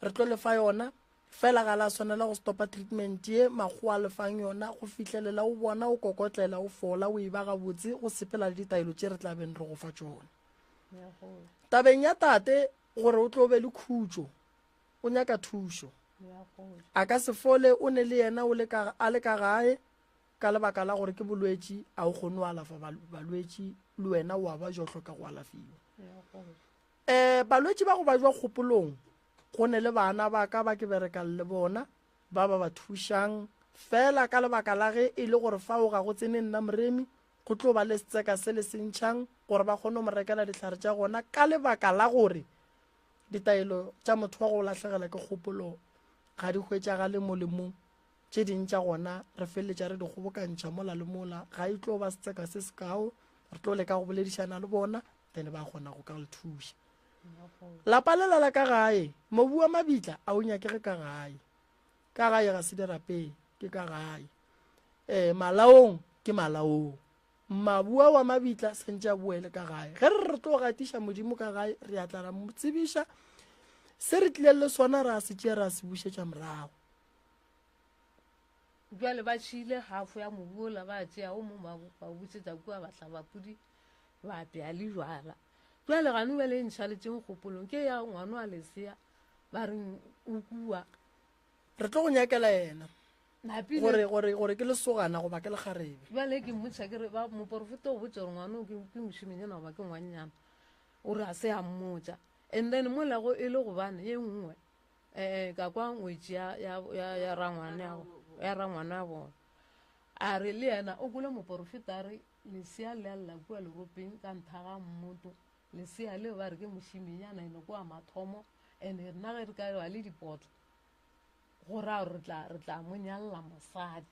re tlo lefa yona fela ga la swanela go stopa treatment ye makgowa a lefang yona go fitlhelela o bona o kokotlela o fola o e ba gabotse go sepela le ditaelo tše re tlabeng re go fa tšona tabeng ya tate gore o tlo be le khutšo o nyaka thušo a ka se fole o ne le yena a le ka gae ka lebaka la gore ke bolwetši a o kgone o alafa balwetši le wena wa ba jo hloka go alafiwa balwetši ba go ba jwa kgopolong go ne le bana ba ka ba ke berekang le bona ba ba thušang fela ka lebaka la ge e le gore fa o ga go tsene nna moremi go tlo ba le setseka se le sentšhang gore ba kgone go mo rekela ditlhare tša gona ka lebaka la gore ditaelo tša motho wa go latlhegela ke kgopolo ga di hwetšagale molemong tše ding tša gona re feleletša re di kgobokantšha mola le mola ga e tlo ba setseka se se kao re tlo leka go boledišana le bona then ba kgona go ka le thuša lapa le la ka gae mobu wa mabitla a o nyakege ka gae ga se dirapeng ke ka gae malaong ke malaong mabua wa mabitla sentše a boele ka gae ge re tlo gatiša modimo ka gae re a tla ra mo tsebiša se re tlile le sona re a se tšea re a se bušetša morago jale ba tšhile hafo ya mobuola ba tšea o mo ba bušetša kua bahlabapudi ba apea le jwala jale gane ba le ntšhaletšeng kgopolong ke ya ngwano a lesea ba reng o kua re tlo go nyakela yena gore ke lesogana goba ke lekgarebe jale ke mmotša ke re moporofeta o botse gore ngwano ke mošiminyana goba ke ngwannyana o re a se a mmotša and then molago e le gobane ye nngwe ka kwa ngwetši ya rangwana ya bona a re le yena o kule moporofeta a re lesea le a lla kua leropeng ka nthaga mmoto lesea leo ba re ke mošiminyana ene kwa mathomo ande rena ge re ka ba le dipotla go raya gore re tla monyalela mosadi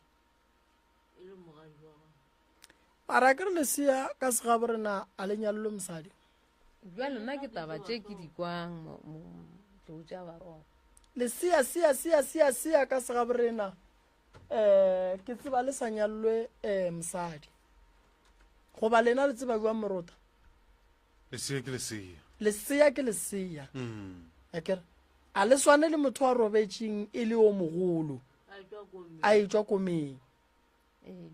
ara ke re lesea ka segabo rena a lenyalelo mosadi jale nna ke taba tše ke di kwang tlou tša barona lesea ka segabo rena ke tseba le sa nyalelwe mosadi goba lena le tseba jwa morota lesea ke lesea akere a le swane le motho wa robetšeng e le o mogolo a e tšwa komeng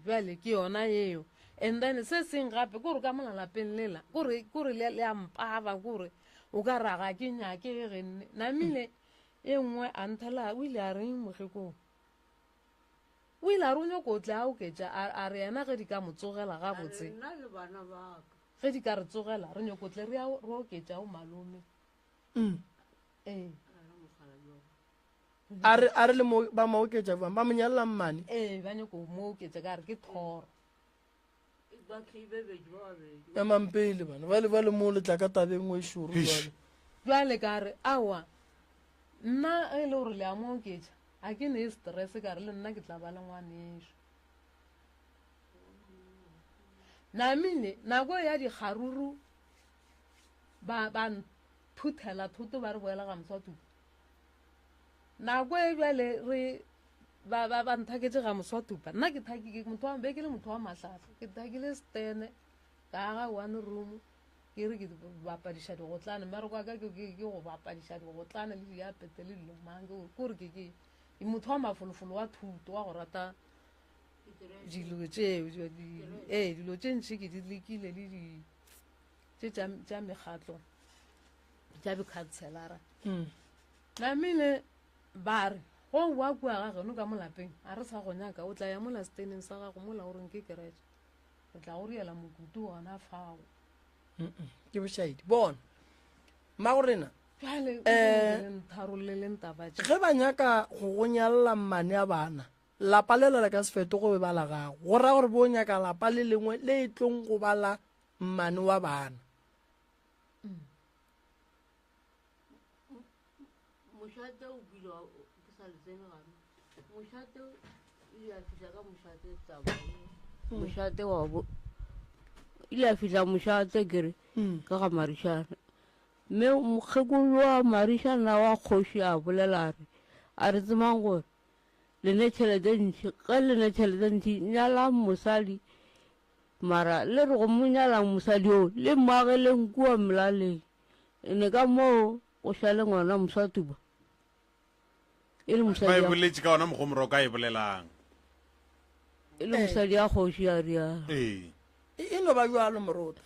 jale ke yona yeo and then se seng gape kore ka molalapeng lela kore le a mpaba kore o ka raga ke nyake genne namile e nngwe a nthela o ile a reng mokgekong o ile a re o nyako o tle a oketša a re yena ge di ka mo tsogela gabotse ge di ka re tsogela re nyako tle re oketša o malome a re le ba mo oketša ba mo nyalela mmane ba nyako mo oketša ka re ke thoro emampele bana ba le mo letla ka tabeng o e šoro jale ka re awa nna e le gore le a mo oketša a ke ne stress ka re le nna ke tla ba le ngwanešo namile nako ya dikgaruru ba nthuthela thoto ba re boela ga moswatupa nako e jale ba nthaketse ga moswatupa nna ke be ke le motho wa matlhatla ke thakile stene ka aga one room ke re ke bapadiša digotlane mmereko wa ka ke go bapadiša digotlane le diapete le dilomang kore ke motho wa mafolofolo wa thuto wa go rata dilo tše ntšhi ke di lekile le tša mekgatlo tša bokhanselara namile ba re go wa kua ga geno ka molapeng a re sa go nyaka o tla ya mola steneng sa gago mola goreng ke keretse re tla go riela mokutu gona fago ke bošaedi bona mma gorena ge ba nyaka go go nyalela mmane a bana lapa le lela ka sefeto go be ba la gago go raya gore bo nyaka lapa le lengwe le e tlong go bala mmane wa bana mošate o bile ke sa letsene gane mošate ile a fihla ka mošate taba mošate wa bo ile a fihla mošate kere ka ga marišana mme mokgekolo wa marišana wa kgoši a bolela a re tsemang gore lene tšhelete ntšhi ge lene tšhelete ntšhi nyalang mosadi mara le re go mo nyalang mosadi o le mmageleng kua melaleng ene ka moo go šale ngwana moswatuba e le mosadi ba boletše ka ona mogomoroka e bolelang e le mosadi ya kgoši a rialo e no ba jalo morota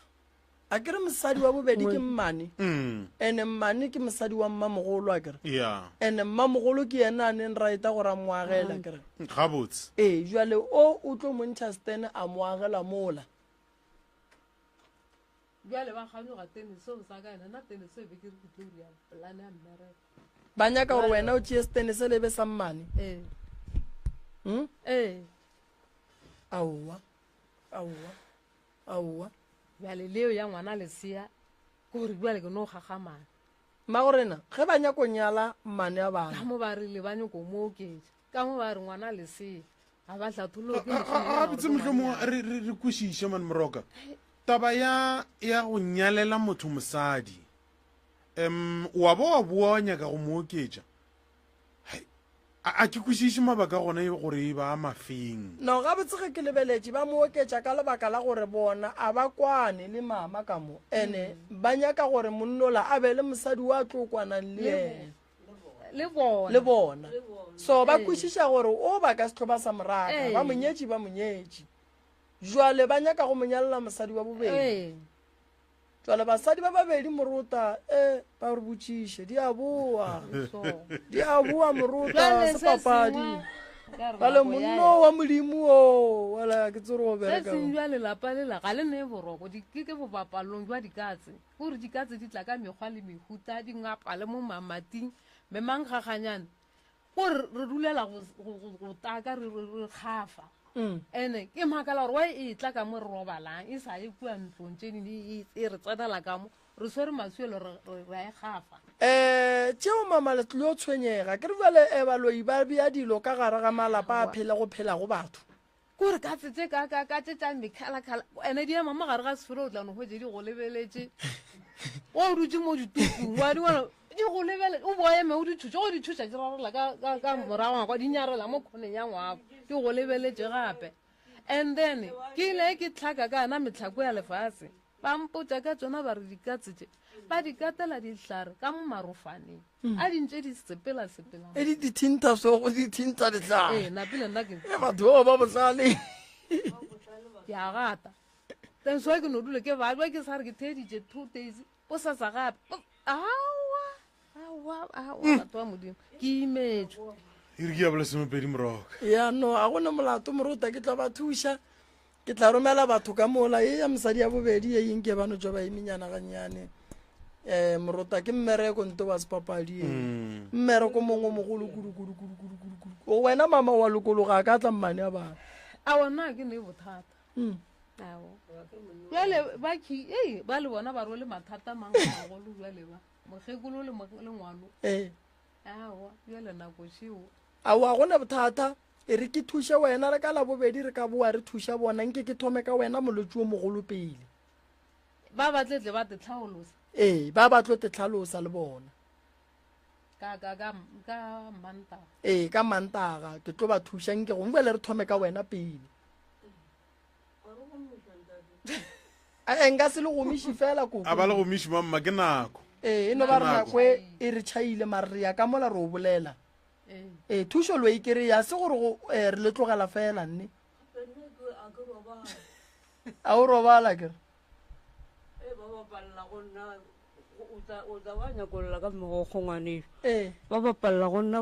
a kere mosadi wa bobedi ke mmane ene mmane ke mosadi wa mmamogolo a kere ene mmamogolo ke yena a neng raeta gore a moagela kere gabotse jale o tlo montšha stene a moagela mola jale ba kganyoga teneseo sa ka ena nna teneseo be ke re ketloria polane ya mmereko ba nyaka gore wena o tšee stene se lebe sa mmane aowa bjale leo ya ngwana lesea ke gore bjale ke no gagamana mma gorena ge ba nyako nyala mmane a bana ka mo ba rile ba nyako mo oketša ka mo ba re ngwana lesea ga ba tlatoloke gabotse motlhomo re kwešiše man moroka taba ya go nyalela motho mosadi wa ba wa bua wa nyaka go mo oketša a ke kwešiše mabaka gona gore e ba mafeng no gabotse ge ke lebeletše ba mo oketša ka lebaka la gore bona a ba kwane le mama ka mo ene ba nyaka gore monnola a be le mosadi wa tlo kwanang le ene le bona so ba kwešiša gore o ba ka setlhoba sa moraka ba monyetši jwale ba nyaka go monyalela mosadi wa bobedi jwale basadi ba babedi morota ba re botšiše di a boa morota sepapadi ba le monno wa modimo o wala ke tsere go bereka se sengwa lelapa lela ga le ne boroko ke bopapalong jwa dikatse gore dikatse di tla ka mekgwa le mehuta di ngapa le mo mamating me mangaganyane gore re dulela go taka re kgafa ene ke makala gore wa e tla ka mo re robalang e sa ye kua ntlong tše dingwe e re tsenela ka mo re swere maswelo re a e gafa tšeo mama le tlile o tshwenyega ke re jale baloi ba bea dilo ka gare ga malapa a phela go phela go batho kore ka tsetse ka tsetsa mekhalakhala ene di ema mo gare ga sefero o tlano go je di go lebeletse o dutse mo ditupung wa di bona di go lebele o boeme o di thuša go di thuša di rarola ka morago kwa di nyarela mo kgoneng ya ngwako di go lebeletse gape and then ke ile ke tlhaka ka ana metlhako ya lefatshe ba mpotsa ka tsona ba re dikatse tše ba di katela dihlare ka mo marofaneng a dintše di sepela e di thinta sogo di thinta dihlare napile nna ke batho bao ba botlale ke a gata then so ke no dule ke ba ke sa re ke theditše 2 days o sa sa gape awa batho ba modimo ke imetše e re ke ya bola semepedi moroka ya no a gona molato morota ke tla ba thuša ke tla romela batho ka mola e ya mosadi ya bobedi e yeng ke bano jwa ba eminyana gannyane morota ke mmereko nto wa sepapadi mmereko mongwe mogolo kudu wena mama wa lokologa ka tla mmane a bana a wona ke ne bothata jale ba le bona ba role mathata mangagolo jale ba mogekolo le ngwano awa jale nako šeo awa gona bothata e re ke thuša wena re ka la bobedi re ka boa re thuša bona nke ke thome ka wena molwetse o mogolo pele ba batletle ba te tlhaolosa ba batlo te tlhalosa le bona ka Mantaga ke tlo ba thušang ke go mbe le re thome ka wena pele nka se le gomiši fela koko a ba le gomiši mamma ke nako no ba re nako e re tšhaile mare re ya ka mola re o bolela thušo lo ikere ya se gore re le tlogela fela nne a o robala kere o tla ba nyakolela ka megogo ngwaneso ba bapalela go nna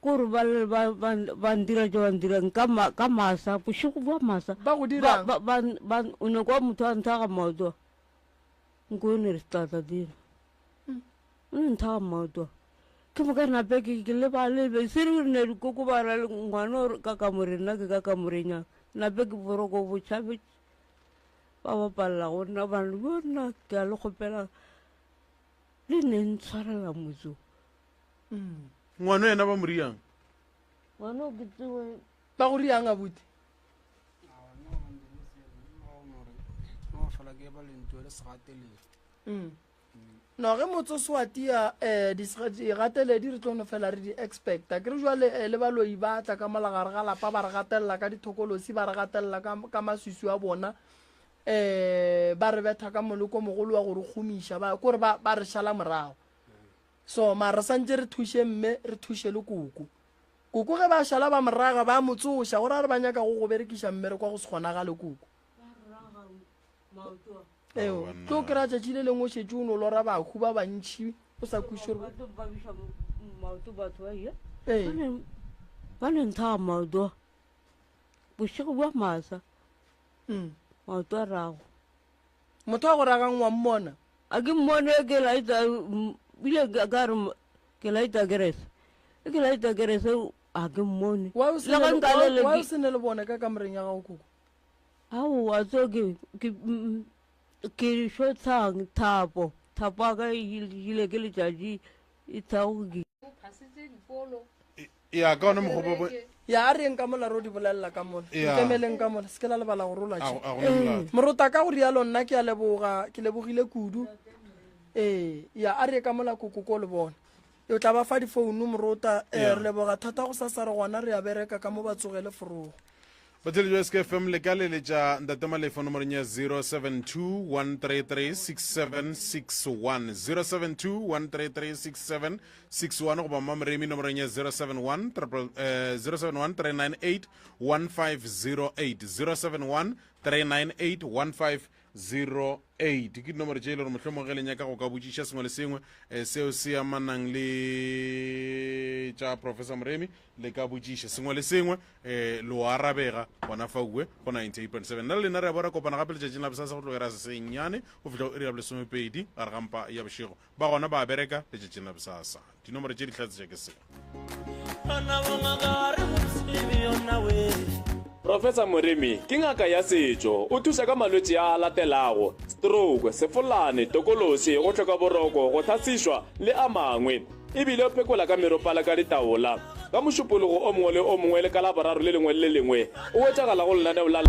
kore ba ndira jo ba ndirang ka masa bošego ba masa ba go dirang o nyako wa motho a nthaga maoto nko o ne re tlatla dira o ne nthaga maoto ke mo ka nape ke lebalebe se re ne dikoko ba ra ngwana ka kamorena ke ka kamorenyang nape ke boroko botšhabe ba bapalela go nna bana bona ke a le kgopela le ne ntshwarela motso ngwana yena ba moriang ngwana o ketsewe ba go riang a buti no ge motso sewatia digateledi re tlono fela re di-expecta ke re jwa le baloi ba tla ka molagare ga lapa ba re gatelela ka dithokolosi ba re gatelela ka maswisi a bona ba re betha ka moloko mogolo wa gore gomiša kore ba re šala morago so mara re santse re thuše mme re thuše le koko ge ba šala ba moraga ba motsoša gore a re ba nyaka go berekiša mme re kwa go se kgonagale koko tlo kry-a tšatši le lengwe šetse o no lora bahu ba bantšhi o sa kwiše ba ne nthaga maoto bošego ba masa maoto a rago motho wa go ragang wa mmona a ke mmone ke laita bile ka re ke laita kerese a ke mmone wa o se ne le bone ka kamoreng ya gago koko ao a tso ke šotlhang thapo a ka ile ke letšatši e thagoke ya ka one mogopo ya a reng ka mola ro di bolelela ka mola kemeleng ka mola se ke la lebala go rola morota ka go rialo nna ke lebogile kudu ya a re ka mola koko ko le bona o tla ba fa difounu morota re leboga thata go sasa re gona re ya bereka ka mo ba tsogele forogo bathele jwa SKFM le ka leletša ntate malefo nomorong ya 072 133 6761 072 133 6761 goba mamoremi nomorong ya 071 398 1508 071 398 1508 ke dinomoro tše e le gore mohlomongele nyaka go ka botšiša sengwe le sengwe seo se amanang le tša professor moremi le ka botšiša sengwe le sengwe le o arabega gona faue go 98.7 nna le lena re a bora kopana gape letšatšing la bosasa go tlogera se sennyane go fitlha area lesomepedi gare gampa ya bošego ba gona ba bereka letšatšing la bosasa dinomoro tše di tlatsetša ke seo Professor Moremi ke ngaka ya setšo o thusa ka malwetse a latelago stroke sefolane tokolosi go hloka boroko go thasišwa le a mangwe ebile o phekola ka meropala ka ditaola ka mošupologo o mongwe le o mongwe le ka laboraro le lengwe le lengwe o wetšagala go lenaneo la